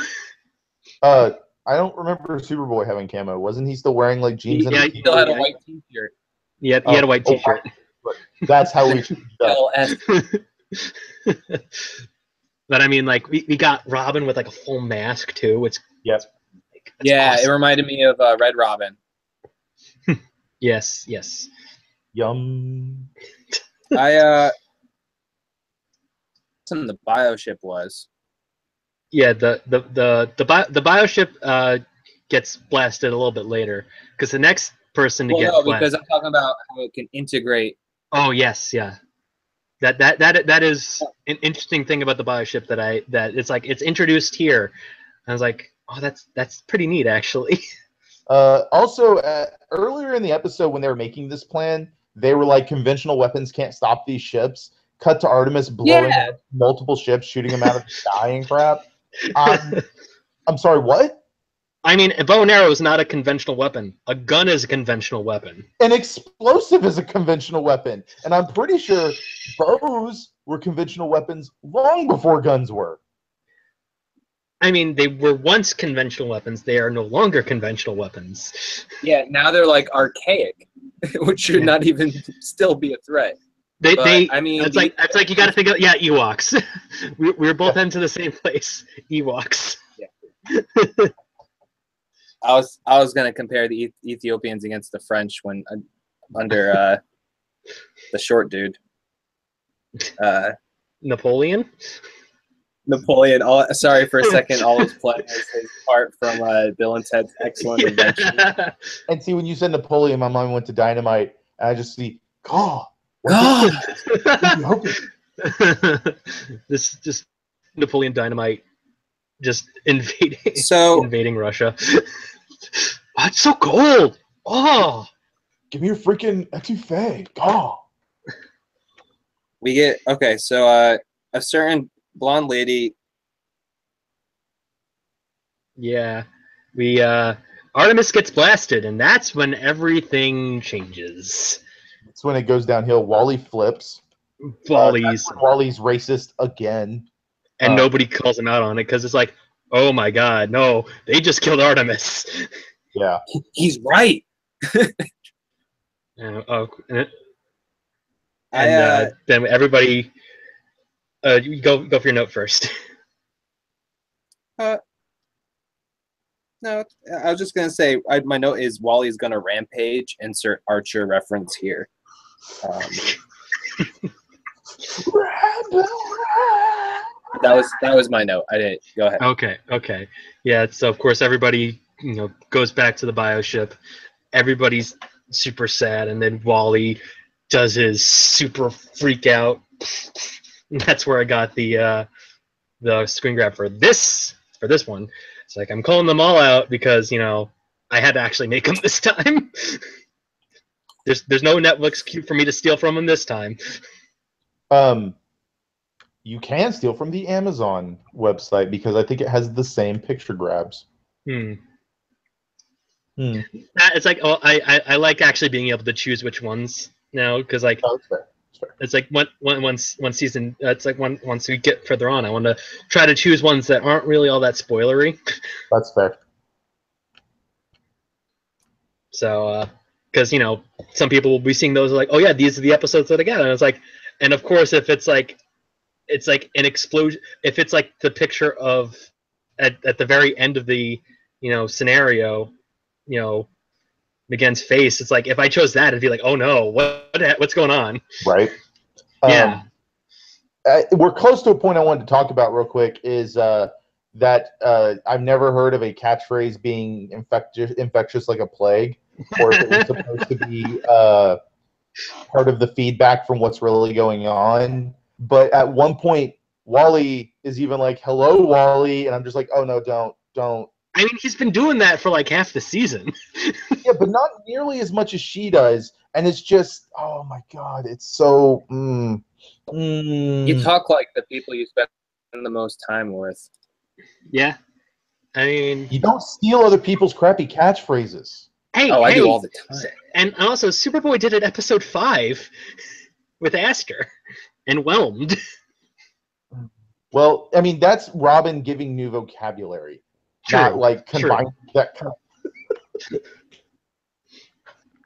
I don't remember Superboy having camo. Wasn't he still wearing like jeans and Yeah, He still had a white T-shirt. Yeah, he had a white T-shirt. That's how we should But I mean, like we got Robin with like a full mask too. It's Yep. like, Yeah, awesome. it reminded me of Red Robin. Yes. Yum. Some of the bioship was. Yeah, the bioship gets blasted a little bit later because the next person to get blasted. Because I'm talking about how it can integrate. Oh yes, yeah. That is an interesting thing about the bioship that it's like it's introduced here. I was like, oh, that's pretty neat actually. Also, earlier in the episode when they were making this plan, they were like, conventional weapons can't stop these ships. Cut to Artemis blowing up multiple ships, shooting them out of the sky and crap. I'm sorry, what? I mean, a bow and arrow is not a conventional weapon. A gun is a conventional weapon. An explosive is a conventional weapon. And I'm pretty sure bows were conventional weapons long before guns were. I mean, they were once conventional weapons. They are no longer conventional weapons. Yeah, now they're like archaic, which should not even still be a threat. I mean, it's like you got to think of Ewoks. we're both into the same place. Ewoks. Yeah. I was gonna compare the Ethiopians against the French when under the short dude. Napoleon. Sorry for a second. All was playing as his part from Bill and Ted's Excellent Adventure. And see, when you said Napoleon, my mind went to Dynamite, and I just see, God. This just Napoleon Dynamite just invading Russia. Oh, it's so cold. Oh, give me your freaking etouffee. God. We get so a certain blonde lady. Yeah, we Artemis gets blasted, and that's when everything changes. That's when it goes downhill. Wally flips. Wally's racist again. And nobody calls him out on it because it's like, oh my god, no, they just killed Artemis. Yeah. He's right. Then everybody, you go for your note first. No, I was just gonna say my note is Wally's gonna rampage. Insert Archer reference here. That was my note. I didn't go ahead. Okay. Yeah. So of course everybody goes back to the bioship. Everybody's super sad, and then Wally does his super freak out. And that's where I got the screen grab for this one. It's like I'm calling them all out because I had to actually make them this time. There's no Netflix cue for me to steal from them this time. You can steal from the Amazon website because I think it has the same picture grabs. It's like I like actually being able to choose which ones now because like that's fair. It's like one season. It's like once we get further on, I want to try to choose ones that aren't really all that spoilery. That's fair. So, because some people will be seeing those like, oh yeah, these are the episodes that I got, and it's like, and of course, if it's like an explosion, if it's like the picture of at the very end of the scenario, McGann's face, it's like if I chose that, it'd be like, oh no, what's going on? Right. Yeah. We're close to a point I wanted to talk about real quick. Is that I've never heard of a catchphrase being infectious like a plague, or if it was supposed to be part of the feedback from what's really going on. But at one point, Wally is even like, "Hello, Wally," and I'm just like, "Oh no, don't." I mean, he's been doing that for like half the season. Yeah, but not nearly as much as she does. And it's just, oh my god, it's so. You talk like the people you spend the most time with. Yeah, I mean, you don't steal other people's crappy catchphrases. I do all the time. And also, Superboy did it episode 5 with Aster. and Whelmed. Well, I mean, that's Robin giving new vocabulary, not like combining that kind of.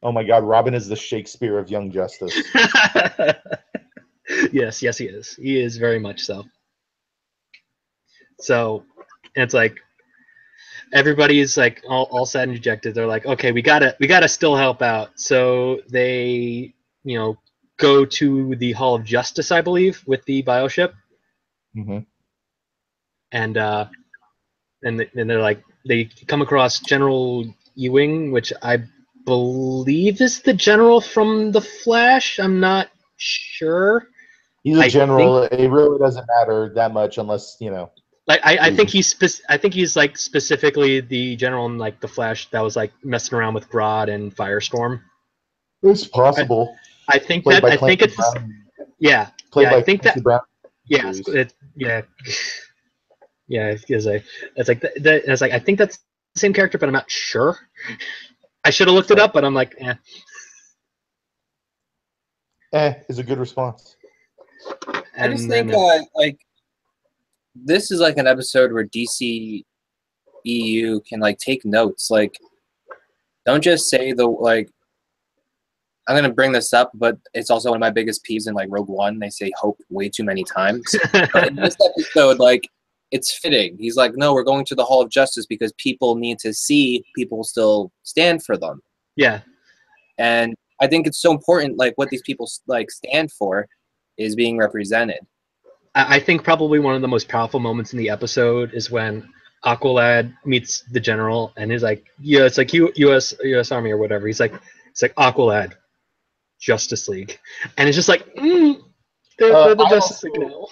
Oh my God, Robin is the Shakespeare of Young Justice. Yes, he is. He is very much so. So it's like everybody's like all sad and dejected. They're like, okay, we gotta still help out. So they, go to the Hall of Justice, I believe, with the bioship. Mm-hmm. And they're like, they come across General Ewing, which I believe is the general from The Flash. I'm not sure. He's a general. It really doesn't matter that much unless, Like I think he's like specifically the general in like The Flash that was like messing around with Grodd and Firestorm. It's possible. I think it's Brown. Yeah. Played by I think Clancy Brown. Yeah, yeah. It's like I think that's the same character, but I'm not sure. I should have looked it up, but I'm like, eh. Is a good response. I just think like this is like an episode where DC EU can like take notes. Like, don't just say I'm gonna bring this up, but it's also one of my biggest peeves in like Rogue One. They say hope way too many times. But in this episode, like, it's fitting. He's like, no, we're going to the Hall of Justice because people need to see people still stand for them. Yeah. And I think it's so important, like what these people like stand for is being represented. I think probably one of the most powerful moments in the episode is when Aqualad meets the general and he's like, yeah, it's like U.S. Army or whatever. It's like Aqualad, Justice League, and it's just like, they're the Justice League now.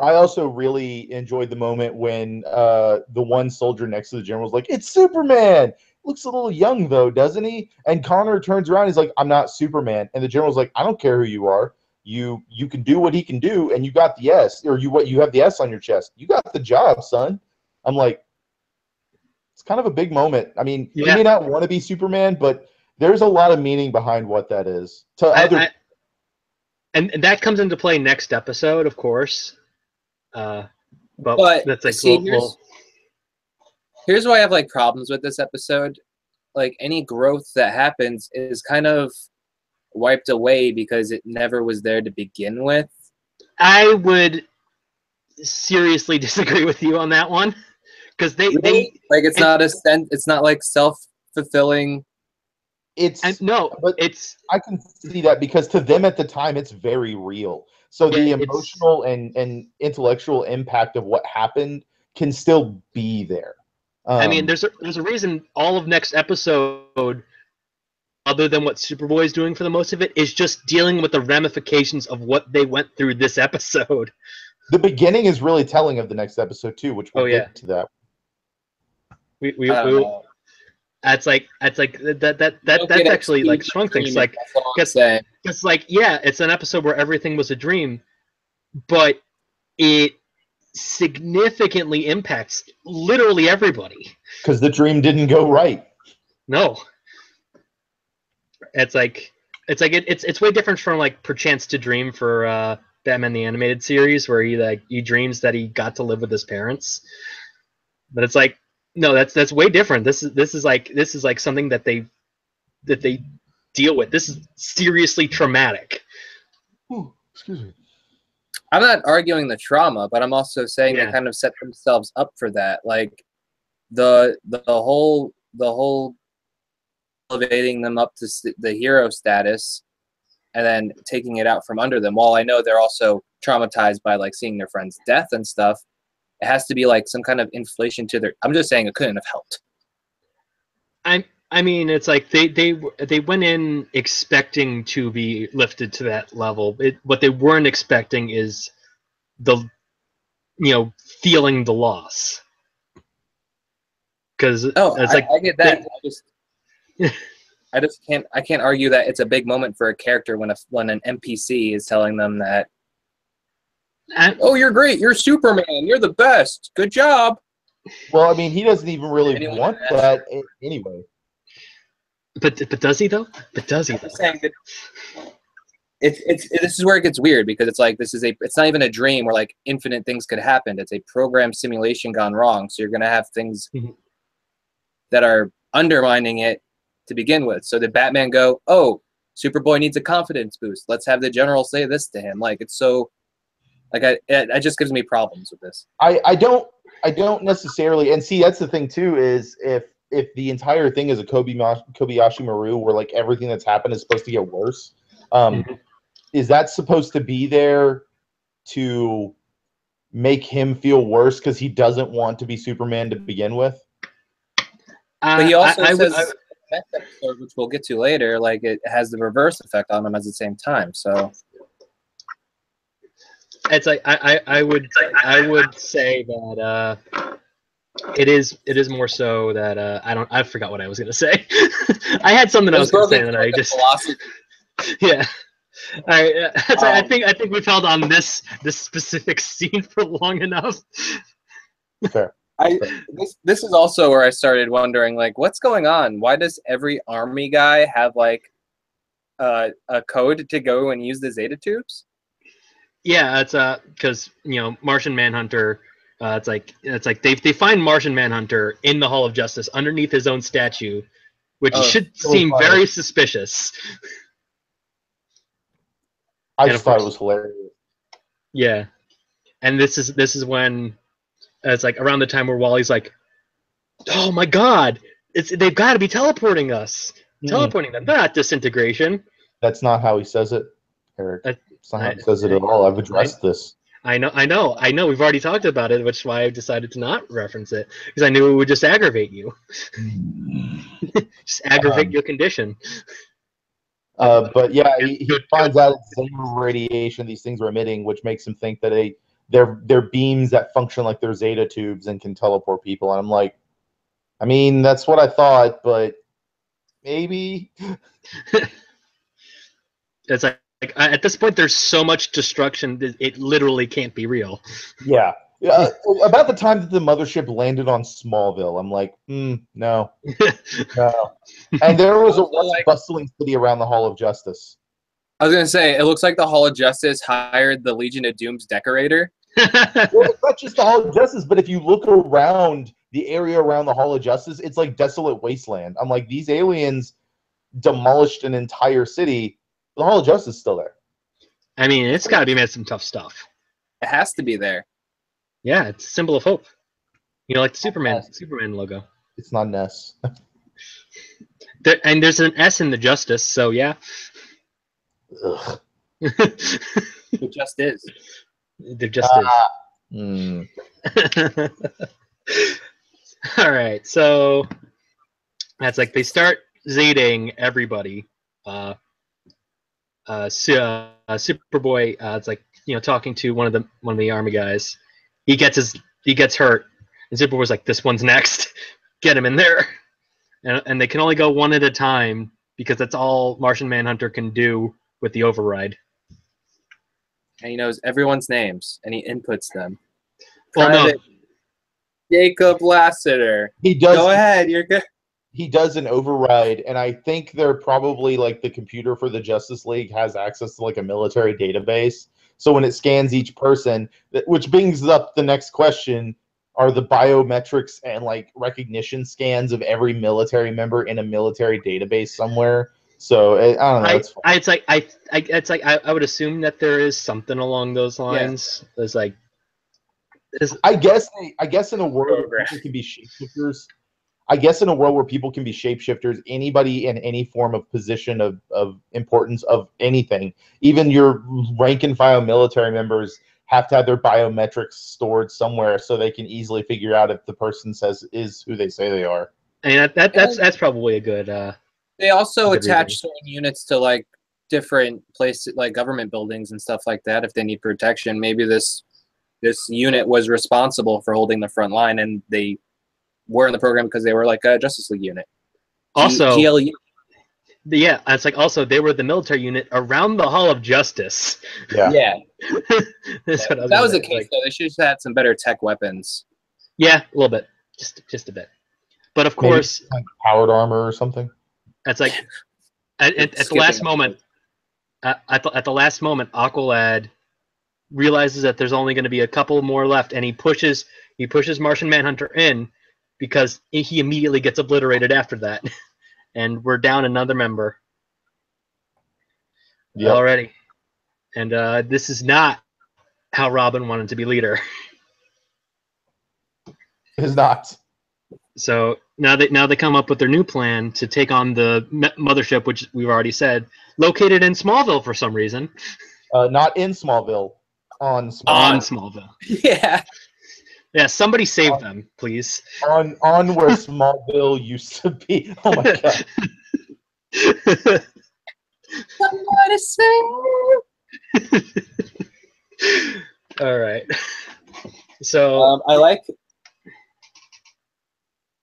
I also really enjoyed the moment when the one soldier next to the general was like, "It's Superman. Looks a little young though, doesn't he?" And Connor turns around, he's like, "I'm not Superman," and the general's like, "I don't care who you are. You can do what he can do, and you got the S, or you have the S on your chest. You got the job, son." I'm like, it's kind of a big moment. I mean, you may not want to be Superman, but there's a lot of meaning behind what that is to other. And that comes into play next episode, of course. But that's like, see, here's why I have like problems with this episode. Like, any growth that happens is kind of wiped away because it never was there to begin with. I would seriously disagree with you on that one, because they like, it's not like self-fulfilling. I can see that because to them at the time it's very real. So the emotional and intellectual impact of what happened can still be there. I mean, there's a reason all of next episode, other than what Superboy's doing for the most of it, is just dealing with the ramifications of what they went through this episode. The beginning is really telling of the next episode too, which we'll get to that. That's actually like strong things. Like, it's like, yeah, it's an episode where everything was a dream, but it significantly impacts literally everybody. Because the dream didn't go right. No. It's way different from like Perchance to Dream for Batman the Animated Series, where he dreams that he got to live with his parents. But it's like, no, that's way different. This is like something that they deal with. This is seriously traumatic. Ooh, excuse me. I'm not arguing the trauma, but I'm also saying they kind of set themselves up for that. Like the whole elevating them up to the hero status and then taking it out from under them. While I know they're also traumatized by like seeing their friend's death and stuff, it has to be like some kind of inflation to their. I'm just saying it couldn't have helped. I mean, it's like they went in expecting to be lifted to that level. What they weren't expecting is feeling the loss. Because I get that. I can't argue that it's a big moment for a character when an NPC is telling them that, oh, you're great, you're Superman, you're the best, good job. Well, I mean, he doesn't even really want that anyway. But does he though? But does he? I'm saying that this is where it gets weird, because it's like it's not even a dream where like infinite things could happen. It's a program simulation gone wrong. So you're gonna have things that are undermining it to begin with. So did Batman go, oh, Superboy needs a confidence boost, let's have the general say this to him? Like, it's so like it just gives me problems with this. I don't necessarily, and see, that's the thing too, is if the entire thing is a Kobayashi Maru where like everything that's happened is supposed to get worse, is that supposed to be there to make him feel worse because he doesn't want to be Superman to begin with? But he also says next episode, which we'll get to later, like it has the reverse effect on him at the same time. So it's like I would say that it is more so that I forgot what I was gonna say. I had something I was gonna say, and I just yeah. All right, I think we've held on this specific scene for long enough. Fair. This is also where I started wondering, like, what's going on? Why does every army guy have like a code to go and use the Zeta tubes? Yeah, it's because Martian Manhunter. It's like they find Martian Manhunter in the Hall of Justice underneath his own statue, which should seem very suspicious. I just thought it was hilarious. Yeah, and this is when it's like around the time where Wally's like, "Oh my God, they've got to be teleporting us, teleporting them, not disintegration." That's not how he says it, Eric. That's not how he says it at all. I've addressed this. I know. We've already talked about it, which is why I decided to not reference it, because I knew it would just aggravate you. Just aggravate your condition. But yeah, he finds out it's Zeta radiation these things are emitting, which makes him think that they're beams that function like they're Zeta tubes and can teleport people. And I'm like, I mean, that's what I thought, but maybe. It's like at this point, there's so much destruction that it literally can't be real. Yeah. About the time that the mothership landed on Smallville, I'm like, no. No. And there was a bustling city around the Hall of Justice. I was going to say, it looks like the Hall of Justice hired the Legion of Doom's decorator. Well, it's not just the Hall of Justice, but if you look around the area around the Hall of Justice, it's like desolate wasteland. I'm like, these aliens demolished an entire city. The Hall of Justice is still there. I mean, it's got to be made some tough stuff. It has to be there. Yeah, it's a symbol of hope. Like the Superman logo. It's not an S. And there's an S in the Justice, so yeah. Ugh. It just is. There just is. All right, so that's like they start Zetaing everybody. Superboy, it's like talking to one of the army guys. He gets hurt, and Superboy's like, "This one's next. Get him in there." And they can only go one at a time because that's all Martian Manhunter can do with the override. And he knows everyone's names, and he inputs them. Well, no. Jacob Lassiter. He does. Go ahead, you're good. He does an override, and I think they're probably like the computer for the Justice League has access to like a military database. So when it scans each person, which brings up the next question, are the biometrics and like recognition scans of every military member in a military database somewhere? So I don't know. I would assume that there is something along those lines. Yeah. There's like, I guess in a world where people can be shapeshifters. I guess in a world where people can be shapeshifters, anybody in any form of position of importance of anything, even your rank and file military members have to have their biometrics stored somewhere so they can easily figure out if the person is who they say they are. I mean, that's probably a good. They also attach certain units to like different places, like government buildings and stuff like that. If they need protection, maybe this unit was responsible for holding the front line, and they were in the program because they were like a Justice League unit. Also, GLU. Yeah, it's like also they were the military unit around the Hall of Justice. Yeah. Yeah. That was the case, though. They should have had some better tech weapons. Yeah, a little bit, just a bit. But of course, like powered armor or something. That's like at the last moment. at the last moment, Aqualad realizes that there's only going to be a couple more left, and he pushes Martian Manhunter in because he immediately gets obliterated after that, and we're down another member already. And this is not how Robin wanted to be leader. It's not. So now they come up with their new plan to take on the mothership, which we've already said, located in Smallville for some reason. Not in Smallville. On Smallville. On Smallville. Yeah. Yeah, somebody save them, please. On where Smallville used to be. Oh my god. Somebody save. All right. So I like.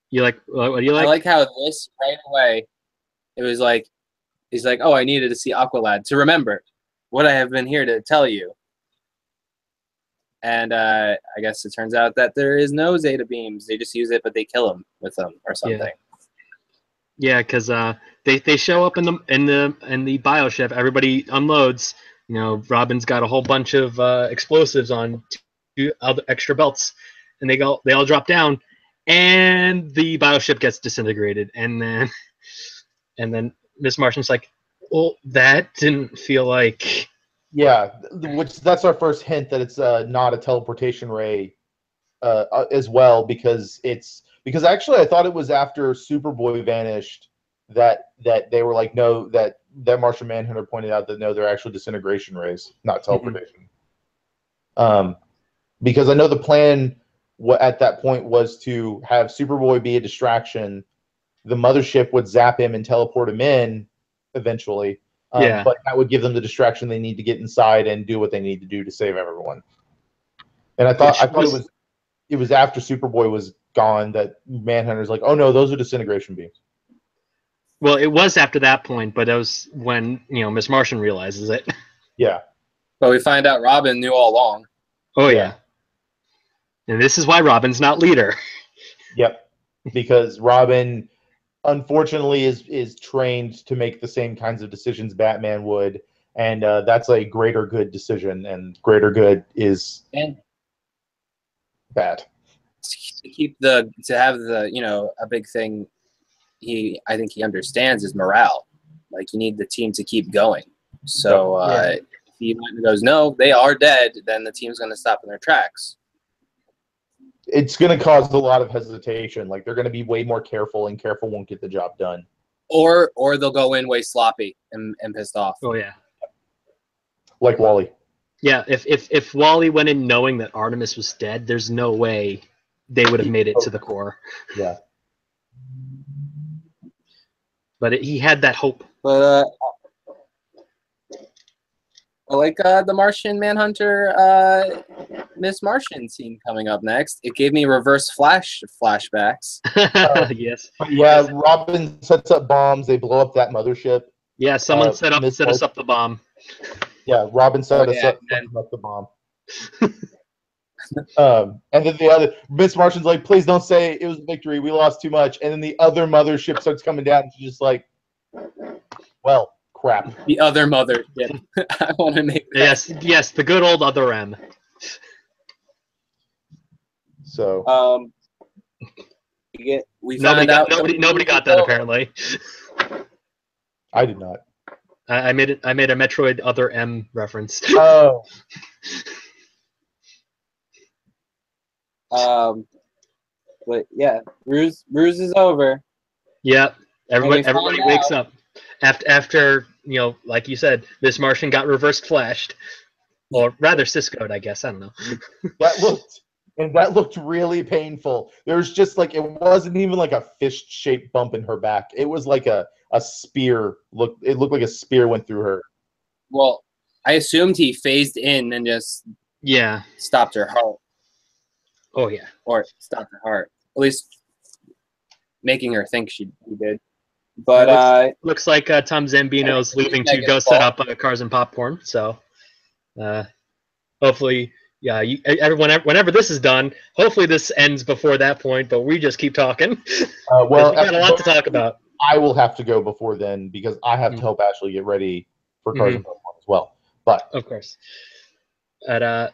You like what do you like? I like how this right away. It was like he's like, oh, I needed to see Aqualad to remember what I have been here to tell you. And I guess it turns out that there is no Zeta beams. They just use it, but they kill him with them or something. Yeah, because they show up in the bioship. Everybody unloads. You know, Robin's got a whole bunch of explosives on two other extra belts, and they all drop down, and the bioship gets disintegrated, and then Miss Martian's like, well, that didn't feel like. Yeah, which that's our first hint that it's not a teleportation ray as well, because actually I thought it was after Superboy vanished that they were like, no, that Martian Manhunter pointed out that no, they're actually disintegration rays, not teleportation. Because I know the plan at that point was to have Superboy be a distraction, the mothership would zap him and teleport him in eventually. But that would give them the distraction they need to get inside and do what they need to do to save everyone. And I thought it was after Superboy was gone that Manhunter's like, oh no, those are disintegration beams. Well, it was after that point, but that was when Miss Martian realizes it. Yeah. But we find out Robin knew all along. Oh yeah. And this is why Robin's not leader. Yep. Because Robin, unfortunately, is trained to make the same kinds of decisions Batman would, and that's a greater good decision, and greater good is bad. To have a big thing. I think he understands is morale. Like, you need the team to keep going. So if he goes, no, they are dead, then the team's going to stop in their tracks. It's going to cause a lot of hesitation. Like, they're going to be way more careful, and careful won't get the job done. Or they'll go in way sloppy and pissed off. Oh yeah. Like Wally. Yeah, if Wally went in knowing that Artemis was dead, there's no way they would have made it to the core. Yeah. But he had that hope. But I like the Martian Manhunter Miss Martian scene coming up next. It gave me reverse flashbacks. Yes. Yeah, Robin sets up bombs. They blow up that mothership. Yeah, someone set us up the bomb. Yeah, Robin set us up the bomb. And then the other Miss Martian's like, please don't say it was a victory. We lost too much. And then the other mothership starts coming down, and she's just like, well, crap. The other mothership. I want to make that. Yes, the good old other M. So we found out nobody got that apparently. I did not. I made a Metroid Other M reference. Oh. But yeah, Ruse is over. Yep. Everybody wakes up after like you said, Miss Martian got reversed flashed, or rather Cisco'd, I guess. I don't know. That looked really painful. There was just like, it wasn't even like a fist-shaped bump in her back. It was like a spear. It looked like a spear went through her. Well, I assumed he phased in and just stopped her heart. Oh yeah. Or stopped her heart. At least making her think he did. But looks like Tom Zambino's leaving to go set up Cars and Popcorn. So hopefully, whenever this is done, hopefully this ends before that point. But we just keep talking. Well, we got a lot to talk about. I will have to go before then because I have to help Ashley get ready for Cars and Popcorn. as well. But Of course. But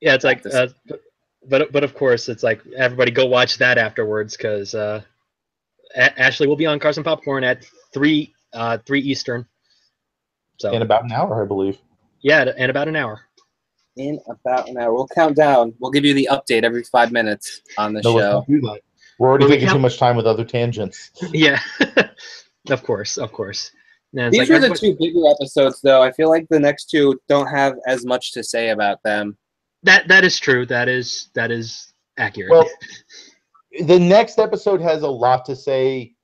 yeah, it's like, but of course, it's like everybody go watch that afterwards because Ashley will be on Carson Popcorn at 3 Eastern. So in about an hour, I believe. Yeah, in about an hour. In about an hour. We'll count down. We'll give you the update every 5 minutes on the No, let's show. not do that. We're already taking too much time with other tangents. Yeah, of course. And These were the two bigger episodes, though. I feel like the next two don't have as much to say about them. That is true. That is accurate. Well, the next episode has a lot to say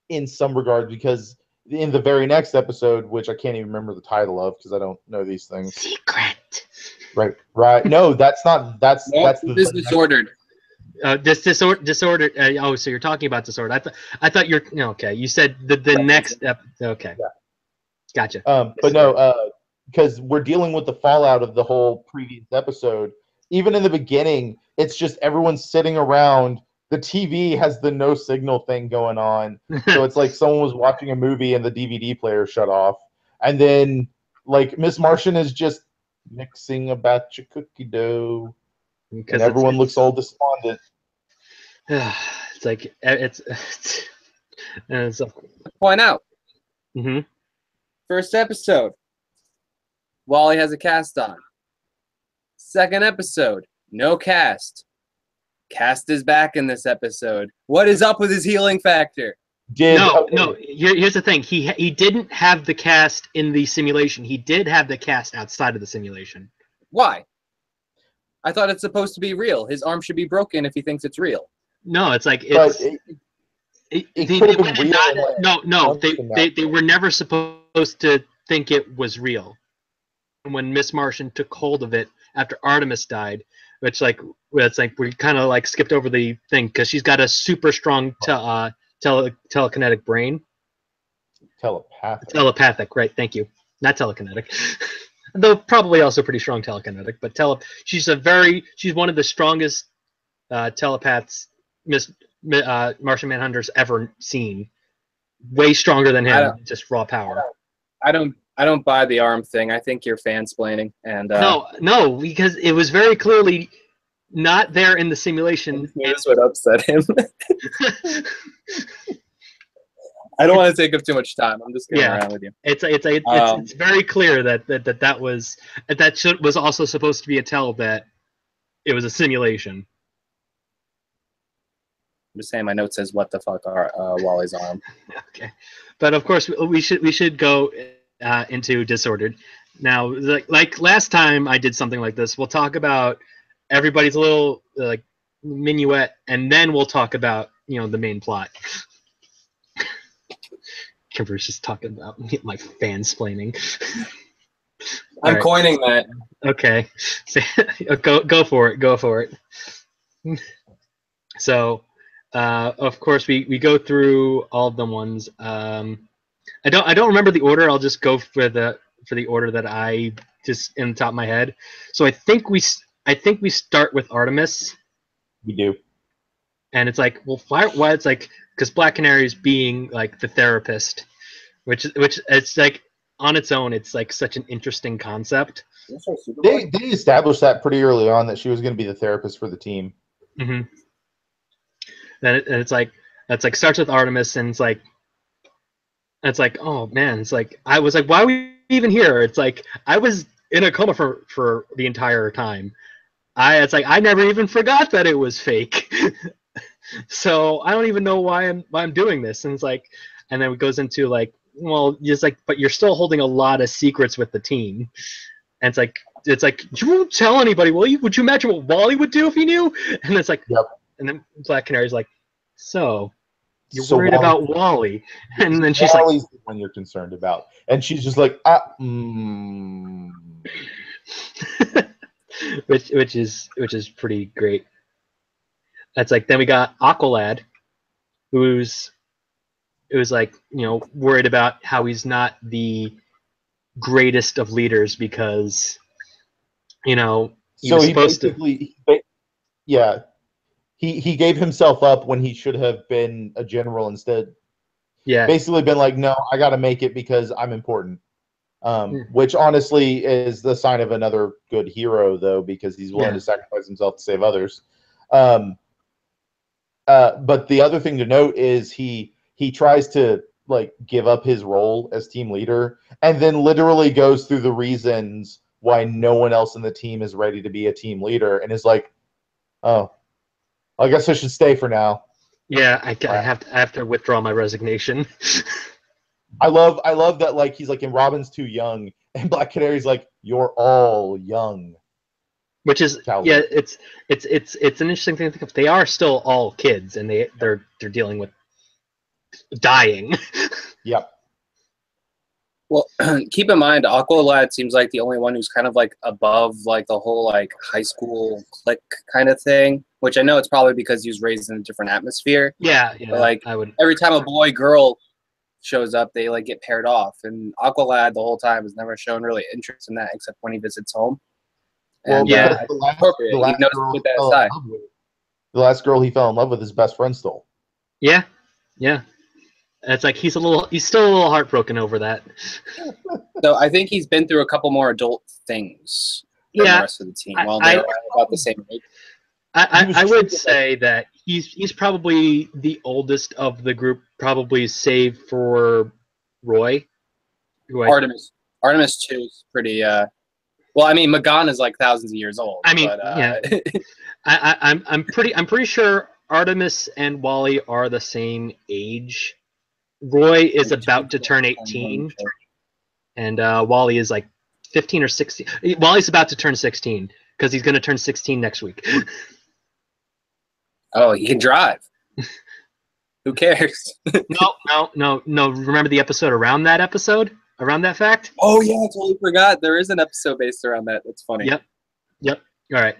in some regard because in the very next episode, which I can't even remember the title of because I don't know these things. Secret. Right. No, that's not. That's this disordered. Disordered. Oh, so you're talking about Disordered. I thought you're okay. You said the next episode. Okay. Yeah. Gotcha. But no, because we're dealing with the fallout of the whole previous episode. Even in the beginning, it's just everyone sitting around. The TV has the no signal thing going on, so it's like someone was watching a movie and the DVD player shut off, and then like Miss Martian is just mixing a batch of cookie dough, and everyone looks all despondent. It's like it's point out. Mm-hmm. First episode, Wally has a cast on. Second episode, no cast. Cast is back in this episode. What is up with his healing factor? No. Here's the thing. He didn't have the cast in the simulation. He did have the cast outside of the simulation. Why? I thought it's supposed to be real. His arm should be broken if he thinks it's real. No, it's like they were never supposed to think it was real. When Miss Martian took hold of it after Artemis died, it's like we kind of like skipped over the thing because she's got a super strong telekinetic brain. Telepathic, right? Thank you. Not telekinetic. Though probably also pretty strong telekinetic, but she's one of the strongest telepaths Martian Manhunter's ever seen. Way stronger than him, just raw power. I don't buy the arm thing. I think you're fansplaining. And no, because it was very clearly not there in the simulation. That's what upset him. I don't want to take up too much time. I'm just kidding around with you. It's very clear that was also supposed to be a tell that it was a simulation. I'm just saying my note says what the fuck are Wally's arm. Okay, but of course we should go into Disordered. Now, like last time I did something like this, we'll talk about everybody's little like minuet, and then we'll talk about the main plot. Kimber's just talking about my fansplaining. I'm coining that. Okay, so, go for it. So, of course, we go through all of the ones. I don't remember the order. I'll just go for the order that I just in the top of my head. So I think we start with Artemis. We do. And it's like, well, why? It's like because Black Canary's being like the therapist, which it's like on its own, it's like such an interesting concept. They established that pretty early on that she was going to be the therapist for the team. Mm-hmm. Then it's like starts with Artemis, and it's like oh man, it's like I was like, why are we even here? It's like I was in a coma for the entire time. I never even forgot that it was fake. So I don't even know why I'm doing this. And it's like, and then it goes into like, well, just like, but you're still holding a lot of secrets with the team. And it's like you won't tell anybody, will you? Would you imagine what Wally would do if he knew? And it's like, yep. And then Black Canary's like, so you're worried about Wally? And then she's Wally's like, the one you're concerned about, and she's just like, which is pretty great. That's like, then we got Aqualad, who's like, worried about how he's not the greatest of leaders because, he was supposed to. Yeah, he gave himself up when he should have been a general instead. Yeah, basically been like, no, I got to make it because I'm important. Which honestly is the sign of another good hero, though, because he's willing to sacrifice himself to save others. But the other thing to note is he tries to like give up his role as team leader, and then literally goes through the reasons why no one else in the team is ready to be a team leader, and is like, "Oh, I guess I should stay for now." Yeah, I have to withdraw my resignation. I love that, like, he's like, and Robin's too young, and Black Canary's like, "You're all young." Which is it's an interesting thing to think of. They are still all kids, and they're dealing with dying. Yep. Well, keep in mind, Aqualad seems like the only one who's kind of like above like the whole like high school clique kind of thing. Which I know it's probably because he was raised in a different atmosphere. Yeah. But like every time a boy girl shows up, they like get paired off, and Aqualad the whole time has never shown really interest in that except when he visits home. Well, And, yeah, the last girl he fell in love with, his best friend stole. Yeah. It's like he's still a little heartbroken over that. So I think he's been through a couple more adult things than the rest of the team. Well, they're about the same age. I would say that he's probably the oldest of the group, probably save for Roy. Artemis 2 is pretty. Well, I mean, Magan is like thousands of years old. I mean, but, I'm pretty sure Artemis and Wally are the same age. Roy is about to turn 18, and Wally is like 15 or 16. Wally's about to turn 16 because he's going to turn 16 next week. Oh, he can drive. Who cares? No. Remember the episode around that episode? Around that fact? Oh yeah, I totally forgot. There is an episode based around that. That's funny. Yep. All right.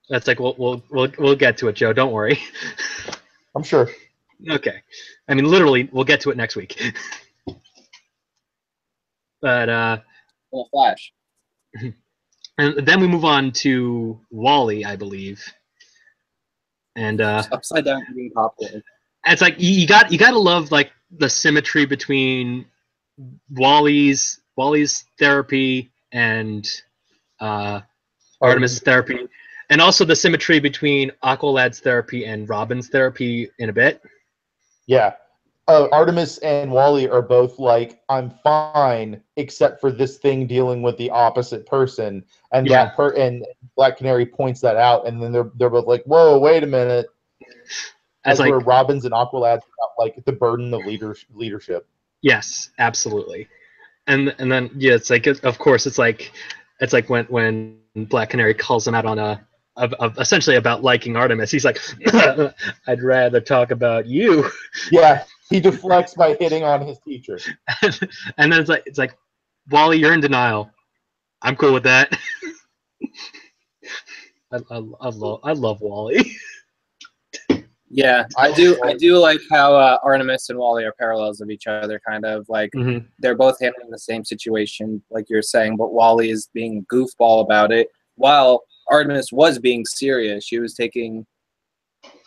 That's like we'll get to it, Joe. Don't worry. I'm sure. Okay. I mean, literally, we'll get to it next week. But in a flash. And then we move on to Wally, I believe. And upside down eating popcorn. It's like you got to love like the symmetry between Wally's therapy and Artemis' therapy, and also the symmetry between Aqualad's therapy and Robin's therapy in a bit. Yeah. Artemis and Wally are both like, I'm fine, except for this thing dealing with the opposite person, and and Black Canary points that out, and then they're both like, whoa, wait a minute. As where Robin's and Aqualad's got like the burden of leadership. Yes, absolutely. And then it's like, of course, it's like when Black Canary calls him out on essentially about liking Artemis. He's like, I'd rather talk about you. Yeah. He deflects by hitting on his teacher. And then it's like, Wally, you're in denial. I'm cool with that. I love Wally. Yeah, I do like how Artemis and Wally are parallels of each other, kind of like they're both handling the same situation, like you're saying, but Wally is being a goofball about it, while Artemis was being serious. She was taking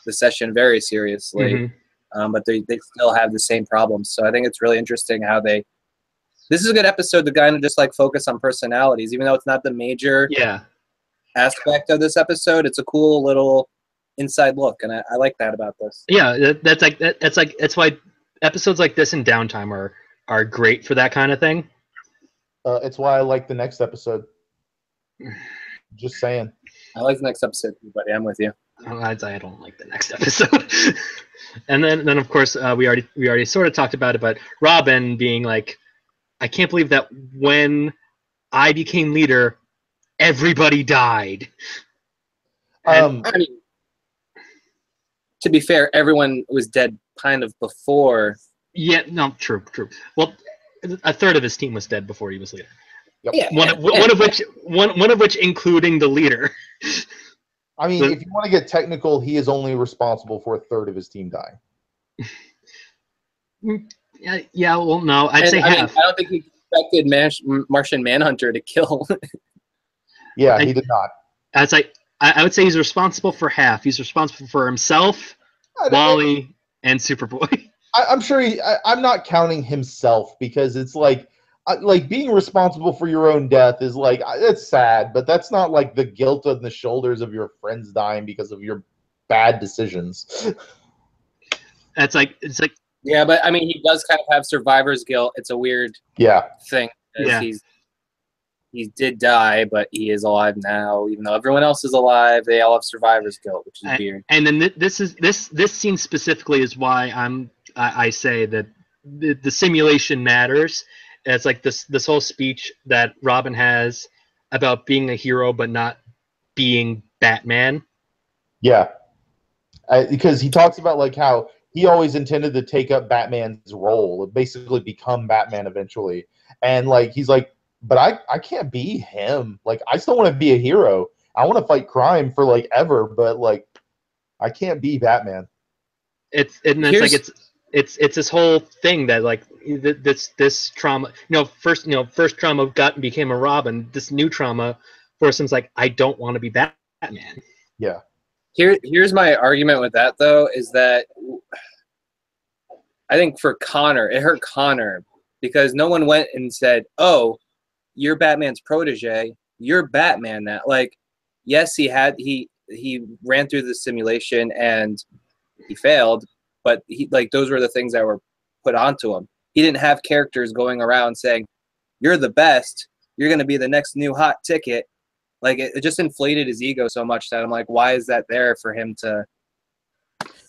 the session very seriously. But they still have the same problems. So I think it's really interesting how this is a good episode to kind of just like focus on personalities, even though it's not the major aspect of this episode. It's a cool little inside look, and I like that about this. Yeah, that's why episodes like this in downtime are great for that kind of thing. It's why I like the next episode. Just saying. I like the next episode, buddy. I'm with you. I don't like the next episode. And then of course we already sort of talked about it, but Robin being like, I can't believe that when I became leader, everybody died. I mean, to be fair, everyone was dead kind of before. Yeah, no, true. Well, a third of his team was dead before he was leader. Yep. Yeah, one of which including the leader. I mean, if you want to get technical, he is only responsible for a third of his team dying. Yeah. Well, no, I'd say half. I don't think he expected Martian Manhunter to kill. Yeah, he did not. I would say he's responsible for half. He's responsible for himself, Wally, and Superboy. I'm sure I'm not counting himself, because it's like, like being responsible for your own death is like it's sad, but that's not like the guilt on the shoulders of your friends dying because of your bad decisions. It's like Yeah, but I mean, he does kind of have survivor's guilt. It's a weird thing because he did die, but he is alive now. Even though everyone else is alive, they all have survivor's guilt, which is weird. And then this scene specifically is why I say that the simulation matters. It's like this whole speech that Robin has about being a hero but not being Batman. Yeah, because he talks about like how he always intended to take up Batman's role, basically become Batman eventually, and like he's like, but I can't be him. Like I still want to be a hero. I want to fight crime for like ever, but like I can't be Batman. It's this whole thing that like this trauma. First trauma became a Robin. This new trauma forced him's like, I don't want to be Batman. Yeah. Here's my argument with that though, is that I think for Connor, it hurt Connor because no one went and said, "Oh, you're Batman's protege. You're Batman now." Like, yes, he ran through the simulation and he failed, but those were the things that were put onto him. He didn't have characters going around saying, "You're the best. You're going to be the next new hot ticket." Like it just inflated his ego so much that I'm like, why is that there for him to?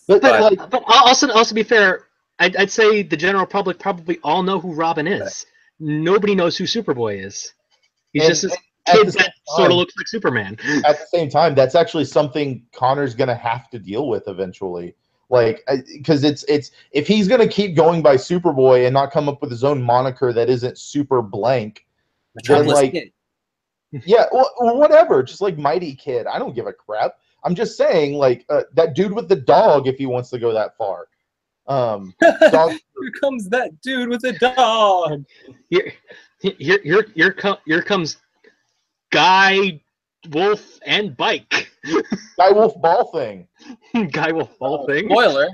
But also be fair, I'd say the general public probably all know who Robin is. Right. Nobody knows who Superboy is. He's just this kid that sort of looks like Superman. At the same time, that's actually something Connor's gonna have to deal with eventually. Like, because it's if he's gonna keep going by Superboy and not come up with his own moniker that isn't Super Blank, then like. Kid. Yeah, well, whatever. Just like Mighty Kid. I don't give a crap. I'm just saying, like, that dude with the dog, if he wants to go that far. Here comes that dude with the dog. Here comes Guy, Wolf, and Bike. Guy Wolf Ball Thing. Guy Wolf Ball Thing. Spoiler.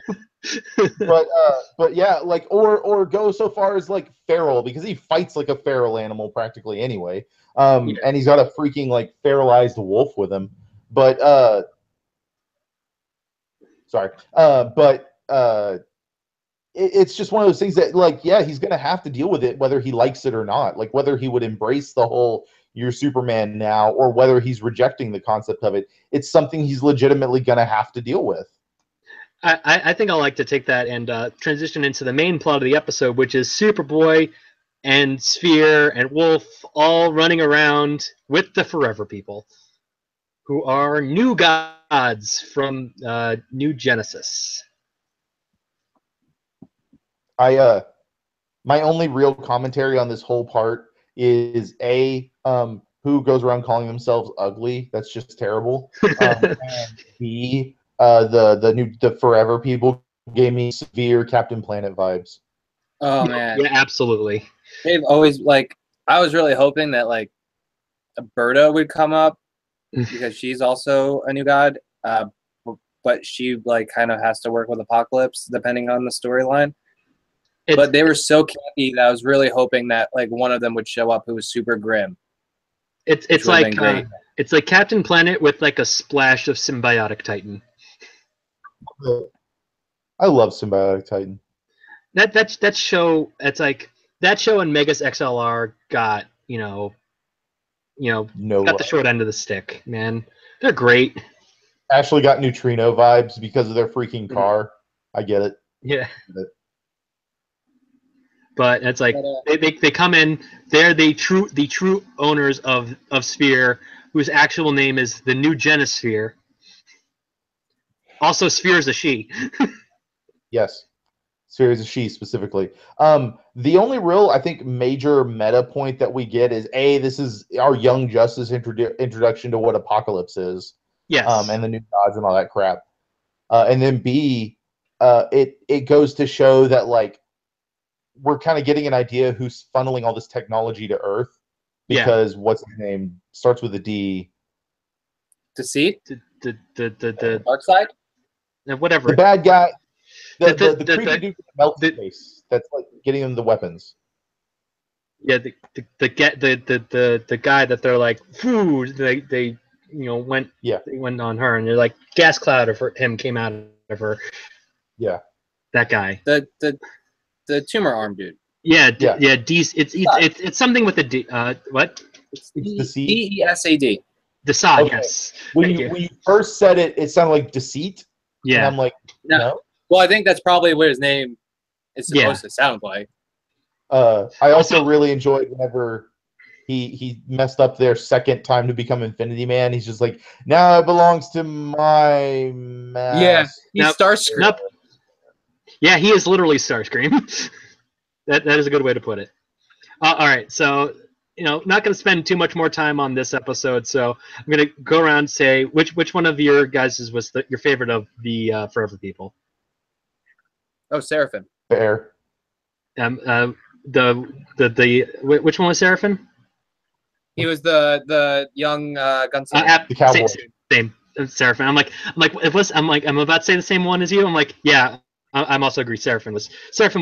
But yeah, like, or go so far as like feral, because he fights like a feral animal practically anyway. And he's got a freaking like feralized wolf with him. But it's just one of those things that like, yeah, he's gonna have to deal with it whether he likes it or not. Like whether he would embrace the whole "you're Superman now" or whether he's rejecting the concept of it. It's something he's legitimately gonna have to deal with. I think I'd like to take that and transition into the main plot of the episode, which is Superboy and Sphere and Wolf all running around with the Forever People, who are new gods from New Genesis. My only real commentary on this whole part is who goes around calling themselves ugly. That's just terrible. And B, the Forever People gave me severe Captain Planet vibes. Oh man, yeah, absolutely. They've always I was really hoping that like Berta would come up because she's also a new god, but she like kind of has to work with Apocalypse depending on the storyline. But they were so campy that I was really hoping that like one of them would show up who was super grim. It's like it's like Captain Planet with like a splash of Symbiotic Titan. I love Symbiotic Titan. That show. It's like that show and Megas XLR got got the short end of the stick. Man, they're great. Ashley got Neutrino vibes because of their freaking car. I get it. Yeah. But it's like they come in. They're the true owners of Sphere, whose actual name is the New Genosphere. Also, Sphere is a she. Yes, Sphere is a she specifically. The only real, I think, major meta point that we get is this is our Young Justice introduction to what Apocalypse is. Yes. And the new gods and all that crap. And then B, it goes to show that like we're kind of getting an idea who's funneling all this technology to Earth. Because what's his name starts with a D. Deceit? The Dark Side? Whatever. The bad guy. The creepy dude with the melt face that's like getting them the weapons. Yeah, the guy that they're like, phew, they went Yeah. they went on her, and they're like gas cloud of him came out of her. Yeah. That guy. The tumor arm dude. Yeah, Yeah. yeah. It's something with a D. What? It's deceit. DESAD. Desaad. Okay. Yes. When Thank you first said it, it sounded like deceit. And Yeah. I'm like, No. no. Well, I think that's probably what his name is supposed to sound like. I also Also- really enjoyed whenever he messed up their second time to become Infinity Man. He's just like, now it belongs to my mask. Yeah, he's Nope. Starscream. Nope. Yeah, he is literally Starscream. that is a good way to put it. All right, so not going to spend too much more time on this episode. So I'm going to go around and say which one of your guys was your favorite of the Forever People. Oh, Seraphim. Fair. Which one was Seraphim? He was the young gunslinger. The cowboy. Same Seraphim. I'm about to say the same one as you. I'm like, yeah. I'm also agree. Seraphim was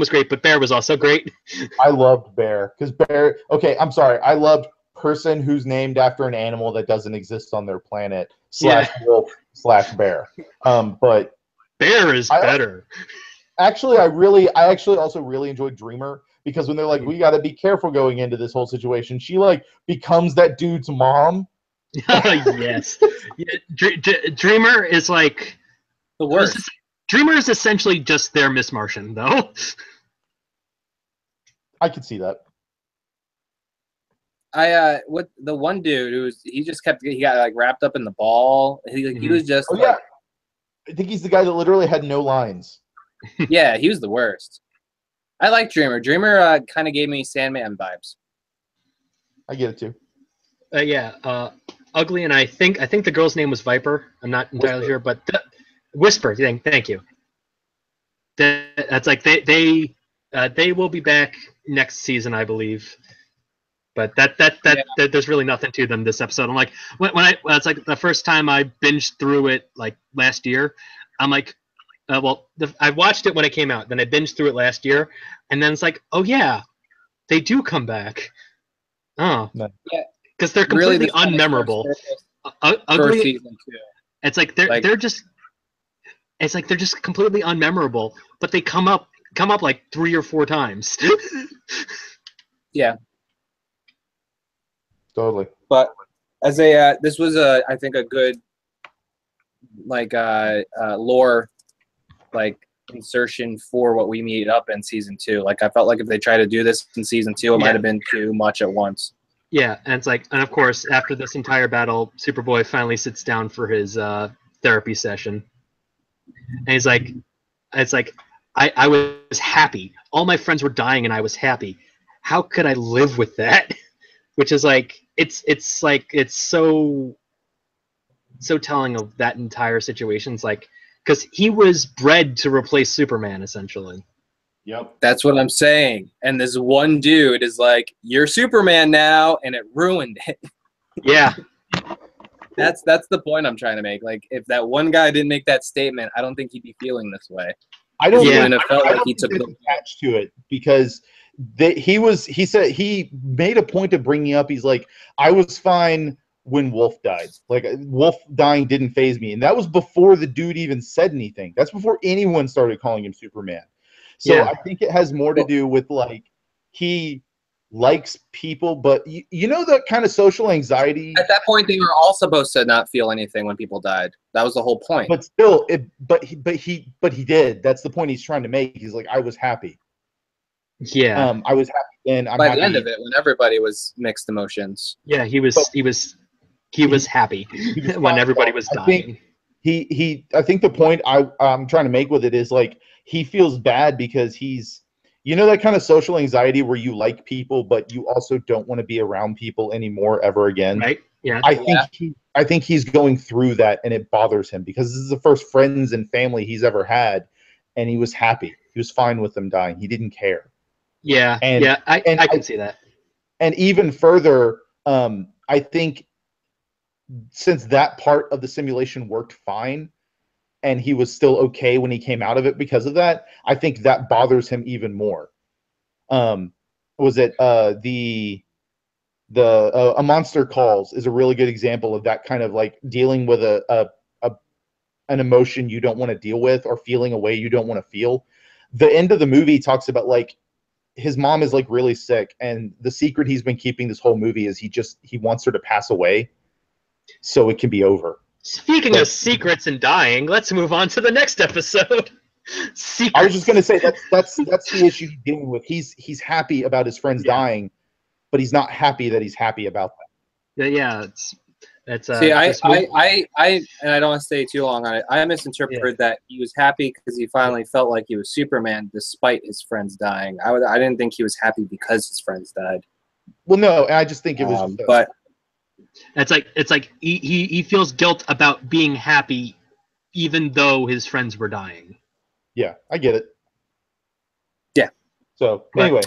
great, but Bear was also great. I loved Bear because Bear. Okay, I'm sorry. I loved person who's named after an animal that doesn't exist on their planet / wolf / bear. But Bear is better. I actually also really enjoyed Dreamer because when they're like, we got to be careful going into this whole situation, she like becomes that dude's mom. Yes. Yeah, Dreamer is like the worst. Dreamer is essentially just their Miss Martian, though. I could see that. What the one dude he got like wrapped up in the ball. He was just yeah. I think he's the guy that literally had no lines. Yeah, he was the worst. I like Dreamer. Dreamer kind of gave me Sandman vibes. I get it too. Yeah, Ugly, and I think the girl's name was Viper. I'm not entirely sure, but Whisper. Thank you. That's like they will be back next season, I believe. But there's really nothing to them this episode. I'm like it's like the first time I binged through it like last year. I'm like, I watched it when it came out. Then I binged through it last year, and then it's like, oh yeah, they do come back. Oh, yeah, because they're completely unmemorable. Ugly. Season too. It's like they're just. It's like they're just completely unmemorable, but they come up like 3 or 4 times. Yeah. Totally. But as this was I think a good lore insertion for what we meet up in season 2. Like I felt like if they try to do this in season 2, it might have been too much at once. Yeah, and it's like, and of course after this entire battle, Superboy finally sits down for his therapy session. And he's like, it's like, I was happy. All my friends were dying and I was happy. How could I live with that? Which is like, it's so telling of that entire situation. It's like, because he was bred to replace Superman, essentially. Yep. That's what I'm saying. And this one dude is like, you're Superman now, and it ruined it. Yeah. That's the point I'm trying to make. Like, if that one guy didn't make that statement, I don't think he'd be feeling this way. I don't think it felt like he took attached to it because he said he made a point of bringing up. He's like, I was fine when Wolf died. Like Wolf dying didn't faze me, and that was before the dude even said anything. That's before anyone started calling him Superman. So I think it has more to do with like he likes people, but you know that kind of social anxiety. At that point, they were all supposed to not feel anything when people died. That was the whole point. But still, he did. That's the point he's trying to make. He's like, I was happy. Yeah. I was happy then. I'm By happy. the end of it, when everybody was mixed emotions. Yeah, he was happy when everybody was dying. I think the point I'm trying to make with it is like he feels bad because he's, you know, that kind of social anxiety where you like people but you also don't want to be around people anymore ever again. Right. Yeah. I think he's going through that and it bothers him because this is the first friends and family he's ever had, and he was happy. He was fine with them dying. He didn't care. Yeah. I can see that. And even further, I think since that part of the simulation worked fine and he was still okay when he came out of it because of that, I think that bothers him even more. was it A Monster Calls is a really good example of that kind of like dealing with an emotion you don't want to deal with or feeling a way you don't want to feel. The end of the movie talks about like his mom is like really sick, and the secret he's been keeping this whole movie is he wants her to pass away so it can be over. Speaking of secrets and dying, let's move on to the next episode. Secrets. I was just going to say that's the issue he's dealing with. He's happy about his friends dying, but he's not happy that he's happy about that. Yeah, it's See, I and I don't want to stay too long on it. I misinterpreted that he was happy because he finally felt like he was Superman despite his friends dying. I didn't think he was happy because his friends died. Well, no, I just think it was. But it's like he feels guilt about being happy, even though his friends were dying. Yeah, I get it. Yeah. So anyway,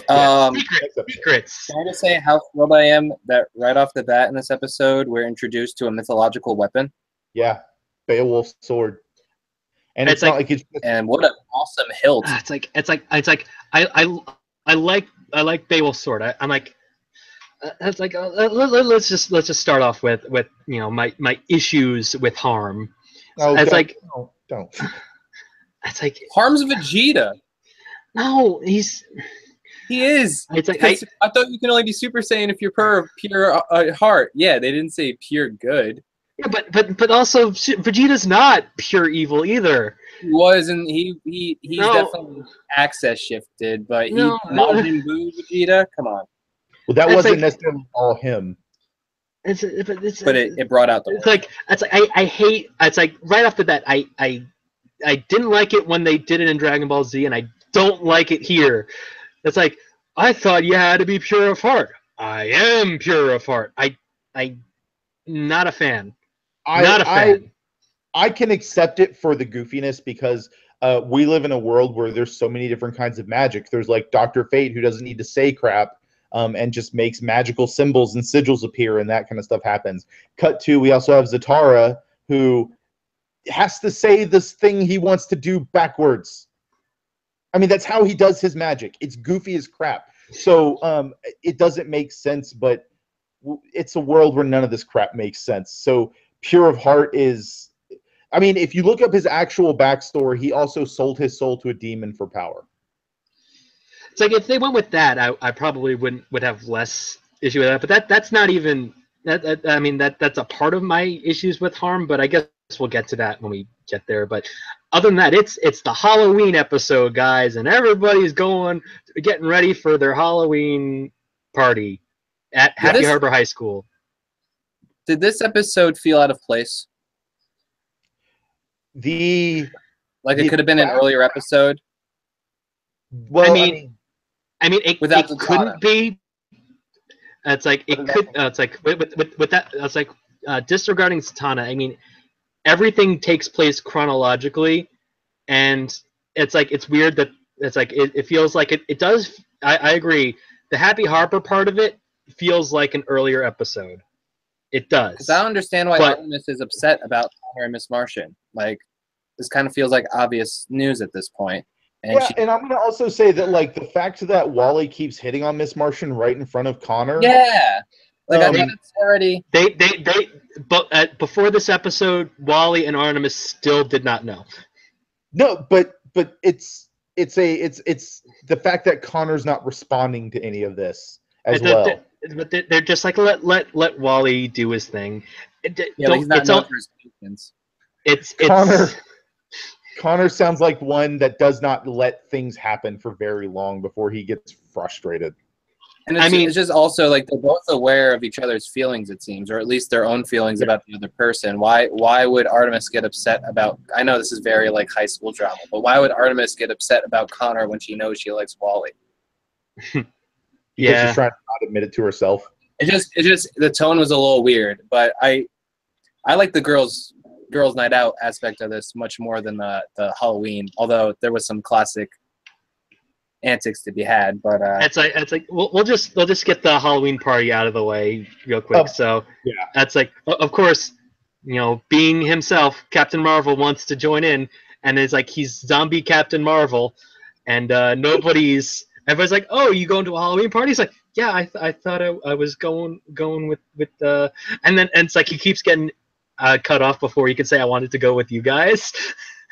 secrets. Can I just say how thrilled I am that right off the bat in this episode we're introduced to a mythological weapon? Yeah, Beowulf's sword, and it's not like it's. And what an awesome hilt! It's like I like Beowulf's sword. I'm like. It's like let's just start off with my issues with Harm. Oh, it's don't. It's like Harm's Vegeta. No, he is. It's like I thought you can only be Super Saiyan if you're pure heart. Yeah, they didn't say pure good. Yeah, but also Vegeta's not pure evil either. He wasn't. He's definitely access shifted, but Majin Buu Vegeta. Come on. Well, that wasn't necessarily all him. But it brought out the. It's like I hate. It's like right off the bat, I didn't like it when they did it in Dragon Ball Z, and I don't like it here. It's like I thought you had to be pure of heart. I am pure of heart. I not a fan. Not a fan. I can accept it for the goofiness because we live in a world where there's so many different kinds of magic. There's like Dr. Fate who doesn't need to say crap. And just makes magical symbols and sigils appear, and that kind of stuff happens. Cut to, we also have Zatara, who has to say this thing he wants to do backwards. I mean, that's how he does his magic. It's goofy as crap. So it doesn't make sense, but it's a world where none of this crap makes sense. So pure of heart is... I mean, if you look up his actual backstory, he also sold his soul to a demon for power. It's like if they went with that, I probably would have less issue with that. But that's not even that. I mean that's a part of my issues with Harm. But I guess we'll get to that when we get there. But other than that, it's the Halloween episode, guys, and everybody's getting ready for their Halloween party at Happy Harbor High School. Did this episode feel out of place? It could have been an earlier episode. Well, I mean, it couldn't be. It's like it could. It's like with that. It's like disregarding Satana. I mean, everything takes place chronologically, and it's like it's weird that it's like it feels like it does. I agree. The Happy Harbor part of it feels like an earlier episode. It does. Because I don't understand why Artemis is upset about Connor and Miss Martian. Like, this kind of feels like obvious news at this point. And and I'm going to also say that, like, the fact that Wally keeps hitting on Miss Martian right in front of Connor. Yeah. Like, I think it's already... But before this episode, Wally and Artemis still did not know. No, but it's the fact that Connor's not responding to any of this as well. But they're just like, let Wally do his thing. He's not known for his patience. Connor sounds like one that does not let things happen for very long before he gets frustrated. And it's just also like they're both aware of each other's feelings, it seems, or at least their own feelings about the other person. Why would Artemis get upset about? I know this is very like high school drama, but why would Artemis get upset about Connor when she knows she likes Wally? Because she's trying to not admit it to herself. It just the tone was a little weird, but I like the girls' night out aspect of this much more than the Halloween. Although there was some classic antics to be had, but it's like we'll just get the Halloween party out of the way real quick. That's like, of course, being himself, Captain Marvel wants to join in, and it's like he's zombie Captain Marvel, and nobody's everybody's like, "Oh, you going to a Halloween party?" He's like, "Yeah, I thought I was going with and then and it's like he keeps getting cut off before he can say I wanted to go with you guys.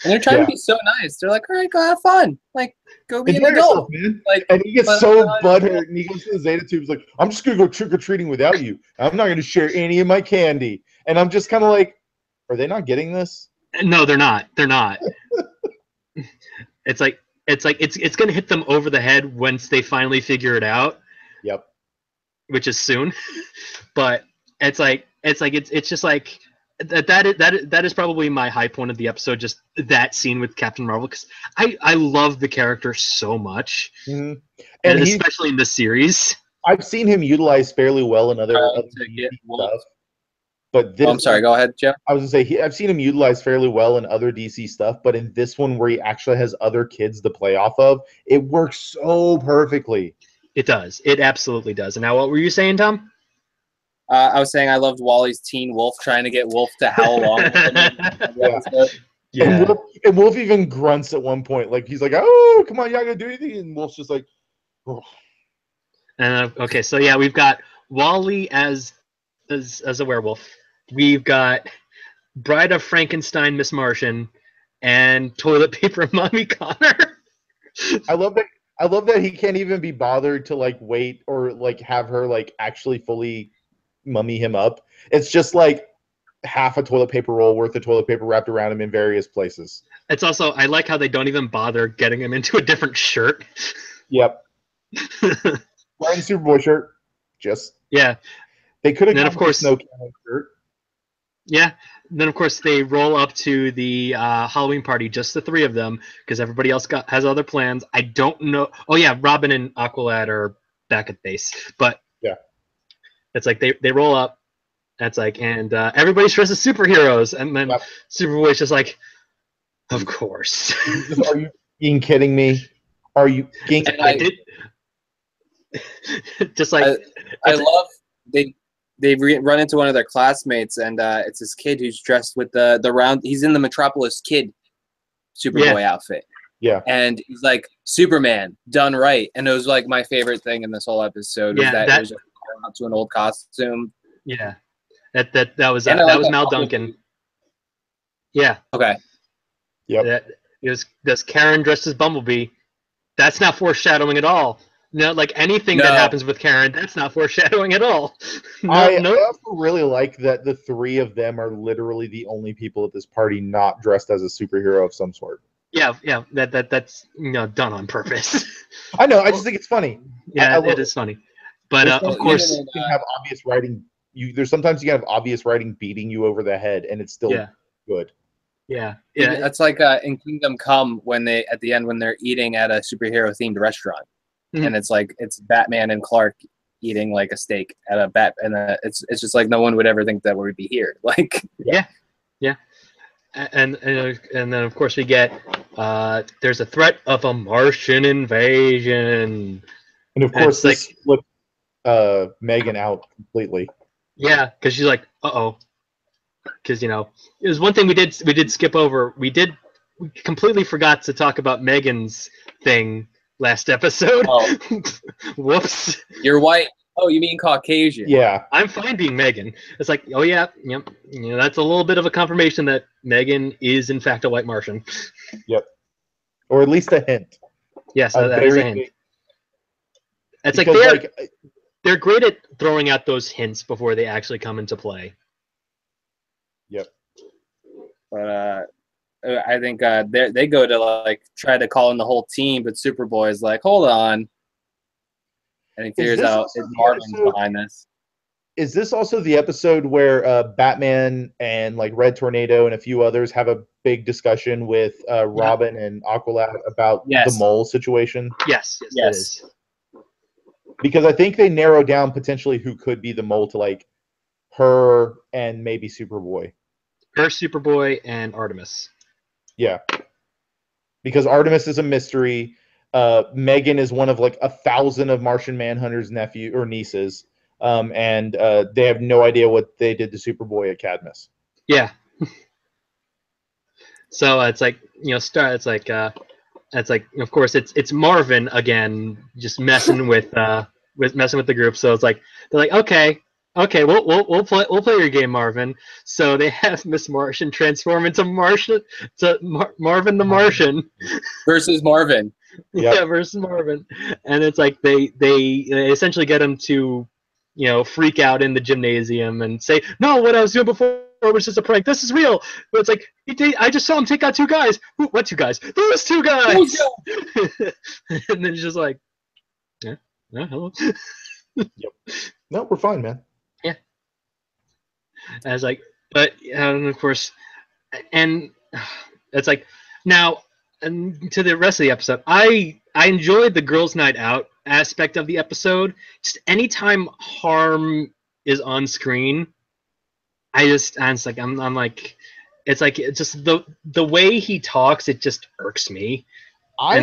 And they're trying to be so nice. They're like, all right, go have fun. Like, go be an Enjoy adult. yourself, man. Like, And he gets but- so butthurt, and he goes to the Zeta Tube. He's like, "I'm just gonna go trick or treating without you. I'm not gonna share any of my candy." And I'm just kind of like, "Are they not getting this?" No, they're not. They're not. It's gonna hit them over the head once they finally figure it out. Yep. Which is soon. But it's just like that is probably my high point of the episode. Just that scene with Captain Marvel, because I love the character so much, Mm-hmm. and especially in this series. I've seen him utilized fairly well in other DC stuff. But this, I'm sorry. Go ahead, Jeff. I was gonna say I've seen him utilized fairly well in other DC stuff, but in this one where he actually has other kids to play off of, it works so perfectly. It does. It absolutely does. And now, what were you saying, Tom? I was saying I loved Wally's Teen Wolf trying to get Wolf to howl along with him. Yeah. And Wolf even grunts at one point, like he's like, "Oh, come on, you're not gonna do anything," and Wolf's just like, "Oh." Okay, so yeah, we've got Wally as a werewolf. We've got Bride of Frankenstein, Miss Martian, and Toilet Paper Mommy Connor. I love that he can't even be bothered to like wait or like have her like actually fully mummy him up. It's just like half a toilet paper roll worth of toilet paper wrapped around him in various places. It's also, I like how they don't even bother getting him into a different shirt. Yep. Wearing the Superboy shirt. Just yeah. They could have gone of course Snow Cannon shirt. Yeah. Then of course they roll up to the Halloween party, just the three of them, because everybody else has other plans. I don't know. Oh yeah, Robin and Aqualad are back at base, but yeah, it's like they roll up. That's like, and everybody's dressed as superheroes, and then Superboy's just like, of course. Are you being kidding me? Are you? I did. Just like I love they run into one of their classmates, and it's this kid who's dressed with the round. He's in the Metropolis Kid Superboy outfit. Yeah, and he's like Superman done right, and it was like my favorite thing in this whole episode. Was that it was just going out to an old costume. Yeah, that was Mal Duncan. Yeah. Okay. Yep. This Karen dressed as Bumblebee. That's not foreshadowing at all. No, like anything that happens with Karen, that's not foreshadowing at all. I also really like that the three of them are literally the only people at this party not dressed as a superhero of some sort. Yeah, that's done on purpose. I know. I just think it's funny. Yeah, it is funny. But of course, you can have obvious writing. There's sometimes you can have obvious writing beating you over the head, and it's still good. Yeah. That's like in Kingdom Come when they at the end when they're eating at a superhero themed restaurant, and it's like it's Batman and Clark eating like a steak at a and it's just like no one would ever think that would be here. Like yeah. And then of course we get there's a threat of a Martian invasion, and of course this flipped Megan out completely. Yeah, because she's like, because it was one thing we did skip over. We completely forgot to talk about Megan's thing last episode. Oh. Whoops. You're white. Oh, you mean Caucasian? Yeah. I'm fine being Megan. It's like, oh yeah, yep. That's a little bit of a confirmation that Megan is in fact a white Martian. Yep. Or at least a hint. Yes, that is a hint. It's like they're great at throwing out those hints before they actually come into play. Yep. But I think they go to like try to call in the whole team, but Superboy is like, hold on. And he figures out Marvin's behind this. Is this also the episode where Batman and like Red Tornado and a few others have a big discussion with Robin and Aqualad about the mole situation? Yes. It is. Because I think they narrow down potentially who could be the mole to like her and maybe Superboy. Her, Superboy, and Artemis. Yeah. Because Artemis is a mystery. Megan is one of like 1,000 of Martian Manhunter's nephew or nieces. And they have no idea what they did to Superboy at Cadmus. Yeah. So it's like, it's like, it's like, of course, it's Marvin again, just messing with messing with the group. So it's like they're like, okay, we'll play your game, Marvin. So they have Miss Martian transform into Marvin the Martian versus Marvin. Yep. Yeah, versus Marvin, and it's like they essentially get him to, freak out in the gymnasium and say, no, what I was doing before was just a prank. This is real. But it's like, I just saw him take out two guys. What two guys? Those two guys. And then he's just like, yeah, hello. Yep. No, we're fine, man. Yeah. And I was like, but and of course, and it's like now, and to the rest of the episode, I enjoyed the girls' night out aspect of the episode. Just anytime Harm is on screen, it's like it's like it's just the way he talks, it just irks me. I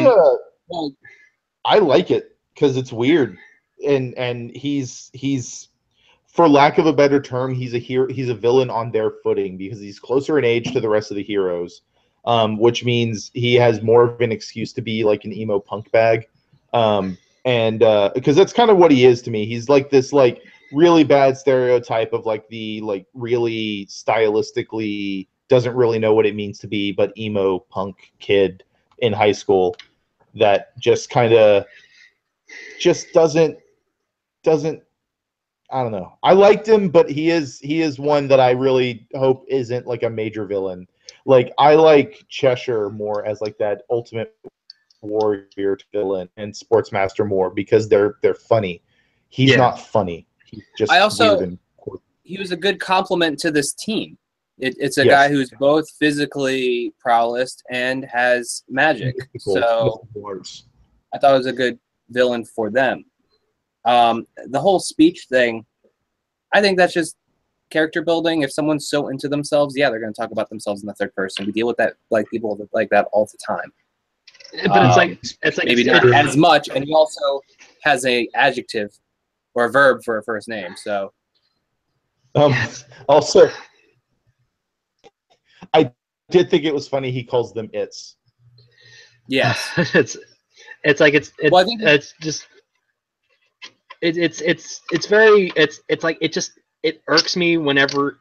like it because it's weird, and he's for lack of a better term, he's a villain on their footing because he's closer in age to the rest of the heroes, which means he has more of an excuse to be like an emo punk bag, and because that's kind of what he is to me. He's like this like really bad stereotype of like the like really stylistically doesn't really know what it means to be but emo punk kid in high school that just kind of just doesn't I don't know. I liked him, but he is one that I really hope isn't like a major villain. Like I like Cheshire more as like that ultimate warrior villain and Sportsmaster more because they're funny. He's not funny. He's just weird and quirky. He was a good complement to this team. It's a guy who's both physically prowess and has magic. So I thought it was a good villain for them. The whole speech thing, I think that's just character building. If someone's so into themselves, they're going to talk about themselves in the third person. We deal with that, like people like that all the time. But it's like maybe not as much, and he also has a adjective or a verb for a first name. So also, I did think it was funny he calls them its. Yes, it's it irks me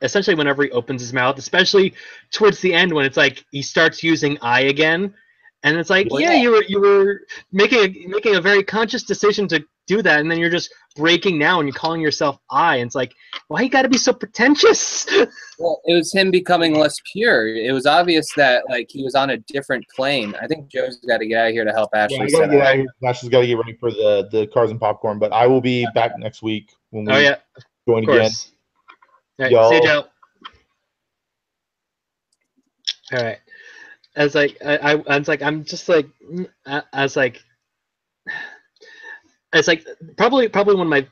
especially whenever he opens his mouth, especially towards the end when it's like he starts using I again, and it's like, you were making a very conscious decision to do that, and then you're just breaking now and you're calling yourself I, and it's like, why you got to be so pretentious? Well, it was him becoming less pure. It was obvious that like he was on a different plane. I think Joe's got to get out of here to help Ashley. Yeah, I gotta get out of here. Ashley's got to get ready for the cars and popcorn, but I will be back next week when we join again. All right, see you, Joe. All right. I was like, it's like probably one of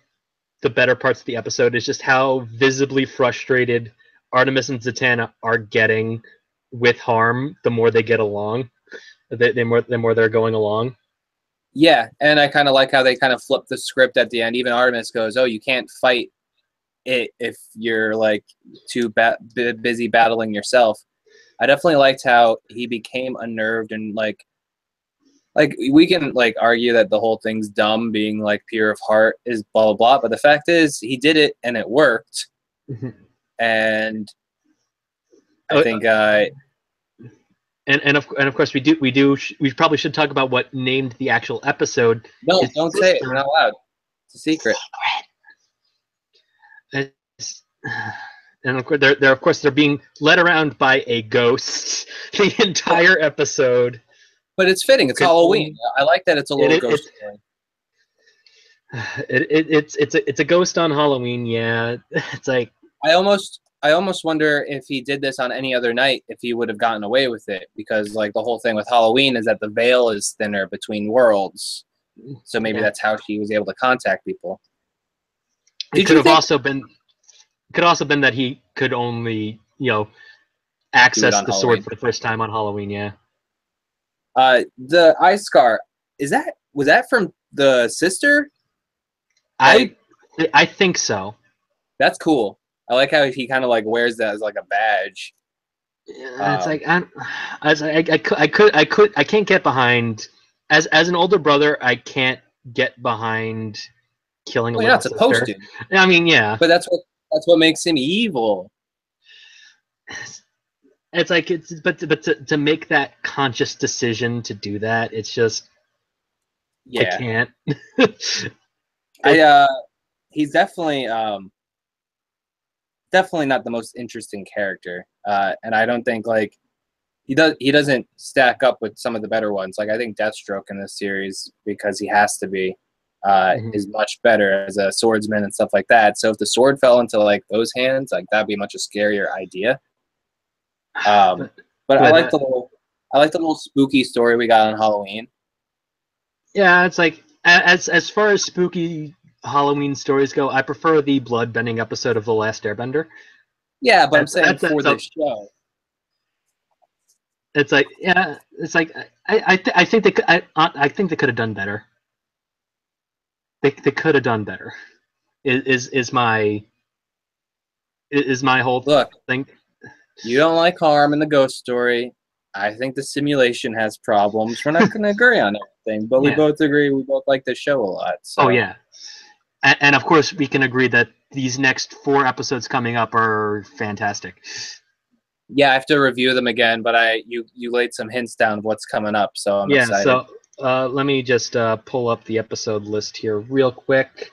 the better parts of the episode is just how visibly frustrated Artemis and Zatanna are getting with Harm. The more they get along, the more they're going along. Yeah, and I kind of like how they kind of flip the script at the end. Even Artemis goes, "Oh, you can't fight it if you're like too busy battling yourself." I definitely liked how he became unnerved and like we can like argue that the whole thing's dumb, being like pure of heart is blah blah blah, but the fact is he did it and it worked. Mm-hmm. And I think and of course we probably should talk about what named the actual episode. No, don't say it. We're not allowed. It's a secret. And of course they're being led around by a ghost the entire episode. But it's fitting. It's Halloween. I like that it's a little ghost story. It's a ghost on Halloween. Yeah, it's like I almost wonder if he did this on any other night, if he would have gotten away with it, because like the whole thing with Halloween is that the veil is thinner between worlds, so maybe that's how she was able to contact people. It could have also been that he could only access the sword for the first time on Halloween. Yeah. The eye scar, was that from the sister? I think so. That's cool. I like how he kind of like wears that as like a badge. It's like I can't get behind as an older brother. I can't get behind killing a Well, you're little not supposed sister. to, I mean, yeah, but that's what makes him evil. it's like but to make that conscious decision to do that, it's just I Yeah, can't. he's definitely not the most interesting character, and I don't think like he doesn't stack up with some of the better ones. Like I think Deathstroke in this series, because he has to be, is much better as a swordsman and stuff like that. So if the sword fell into like those hands, like that'd be much a scarier idea. But I like the little spooky story we got on Halloween. Yeah, it's like as far as spooky Halloween stories go, I prefer the blood-bending episode of The Last Airbender. Yeah, but I'm saying for this show. It's like I think they could I think they could have done better. They could have done better. Is my whole thing. You don't like harm in the ghost story. I think the simulation has problems. We're not going to agree on everything, but we both agree we both like the show a lot. So. Oh yeah, and of course we can agree that these next 4 episodes coming up are fantastic. Yeah, I have to review them again, but you laid some hints down of what's coming up, so I'm excited. So let me just pull up the episode list here real quick.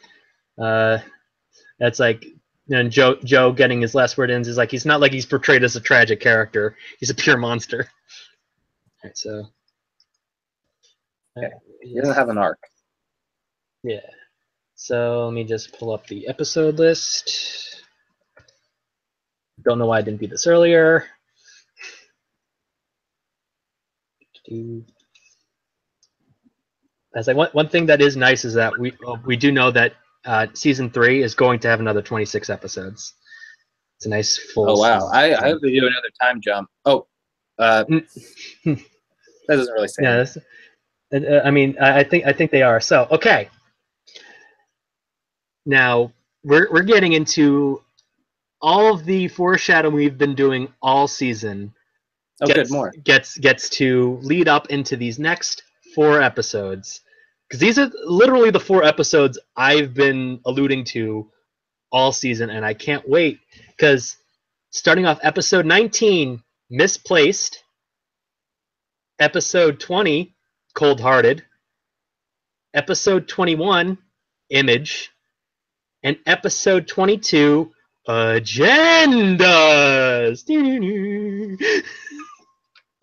That's like, and Joe getting his last word in is like he's not like he's portrayed as a tragic character. He's a pure monster. All right, so he doesn't have an arc. Yeah. So let me just pull up the episode list. Don't know why I didn't do this earlier. As like one thing that is nice is that we do know that season 3 is going to have another 26 episodes. It's a nice full. Oh wow! I hope they do another time jump. Oh, that doesn't really say. Yeah, I mean, I think they are. So okay. Now we're getting into all of the foreshadowing we've been doing all season. Gets to lead up into these next 4 episodes, because these are literally the 4 episodes I've been alluding to all season, and I can't wait, because starting off episode 19, Misplaced, episode 20, Cold Hearted, episode 21, Image, and episode 22, Agendas.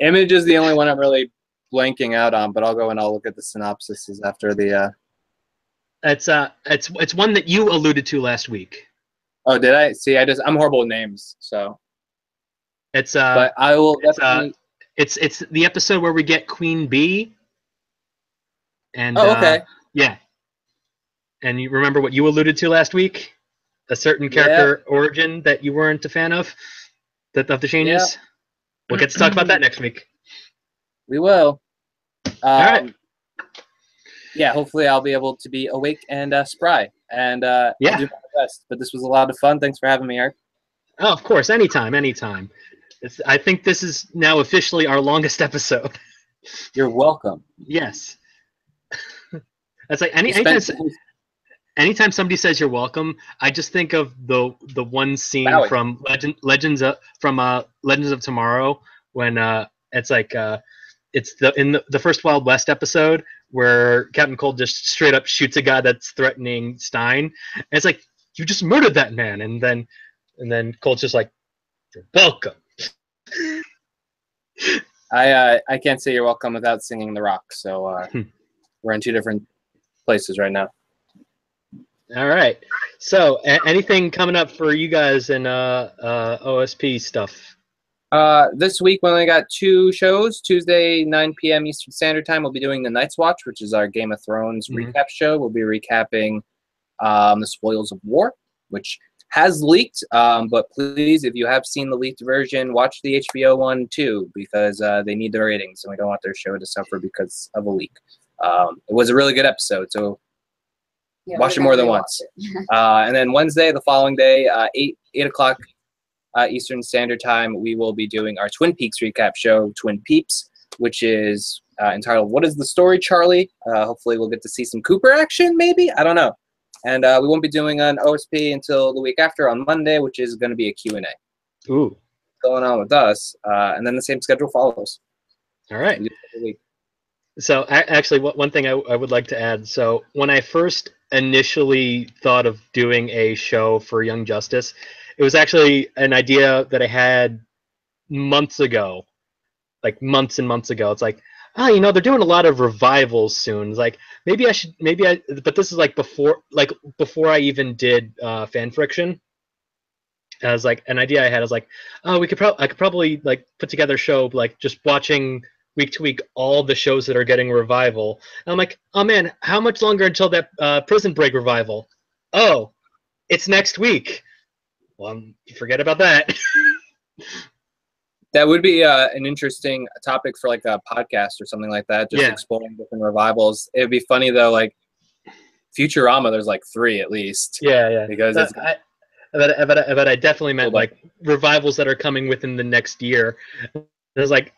Image is the only one I'm really blanking out on, but I'll go and I'll look at the synopsises after the. It's one that you alluded to last week. Oh, did I? See, I'm horrible with names, so. It's But I will definitely. It's the episode where we get Queen Bee. And okay. Yeah. And you remember what you alluded to last week? A certain character origin that you weren't a fan of, of the changes. Yeah. We'll get to talk about that next week. We will. All right. Yeah, hopefully I'll be able to be awake and spry, and I'll do my best. But this was a lot of fun. Thanks for having me, Eric. Oh, of course, anytime. I think this is now officially our longest episode. You're welcome. Yes. That's like anytime somebody says you're welcome, I just think of the one scene from Legends of Tomorrow when it's like it's in the first Wild West episode where Captain Cold just straight up shoots a guy that's threatening Stein. And it's like, you just murdered that man, and then Cold's just like, you're welcome. I can't say you're welcome without singing The Rock, so we're in 2 different places right now. All right. So, anything coming up for you guys in OSP stuff? This week we only got 2 shows. Tuesday, 9 p.m. Eastern Standard Time, we'll be doing The Night's Watch, which is our Game of Thrones recap show. We'll be recapping The Spoils of War, which has leaked. But please, if you have seen the leaked version, watch the HBO one too, because they need the ratings, and we don't want their show to suffer because of a leak. It was a really good episode, so watch it more than once. And then Wednesday, the following day, 8 o'clock Eastern Standard Time, we will be doing our Twin Peaks recap show, Twin Peeps, which is entitled "What is the Story, Charlie?" Hopefully, we'll get to see some Cooper action, maybe. I don't know. And we won't be doing an OSP until the week after on Monday, which is going to be a Q&A. Ooh. Going on with us, and then the same schedule follows. All right. So actually, one thing I would like to add. So when I first initially thought of doing a show for Young Justice, it was actually an idea that I had months ago, like months and months ago. It's like, oh, they're doing a lot of revivals soon. It's like but this is like before I even did fan friction. I was like, an idea I had. I was like, oh, I could probably like put together a show like just watching week to week all the shows that are getting a revival. And I'm like, oh man, how much longer until that Prison Break revival? Oh, it's next week. Well, forget about that. That would be an interesting topic for like a podcast or something like that, just exploring different revivals. It would be funny though, like Futurama, there's like 3 at least. Yeah. Because but I definitely meant like revivals that are coming within the next year. It's like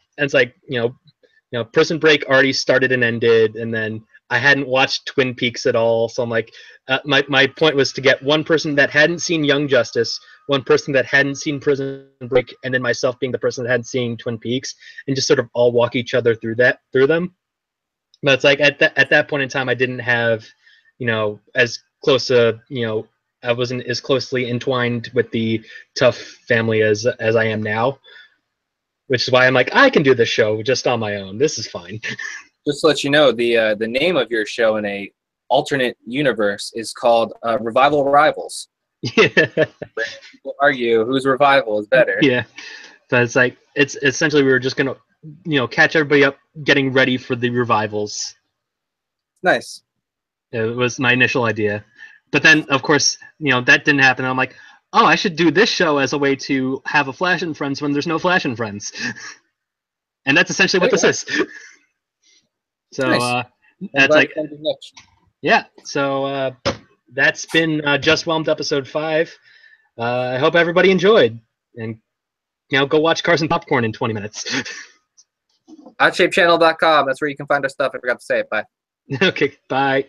Prison Break already started and ended, and then I hadn't watched Twin Peaks at all, so I'm like, my point was to get one person that hadn't seen Young Justice, one person that hadn't seen Prison Break, and then myself being the person that hadn't seen Twin Peaks, and just sort of all walk each other through them. But it's like at that point in time, I didn't have, as close a, I wasn't as closely entwined with the Tough family as I am now. Which is why I'm like, I can do this show just on my own. This is fine. Just to let you know, the name of your show in a alternate universe is called Revival Rivals. Yeah. People argue whose revival is better. Yeah. But it's like, it's essentially we were just going to, catch everybody up getting ready for the revivals. Nice. It was my initial idea. But then, of course, that didn't happen. I'm like, oh, I should do this show as a way to have a Flash and Friends when there's no Flash and Friends. And that's essentially what this is. So nice. that's like, yeah. So that's been Just Whelmed episode 5. I hope everybody enjoyed. And, go watch Cars and Popcorn in 20 minutes. OddShapeChannel.com. That's where you can find our stuff. I forgot to say it. Bye. Okay, bye.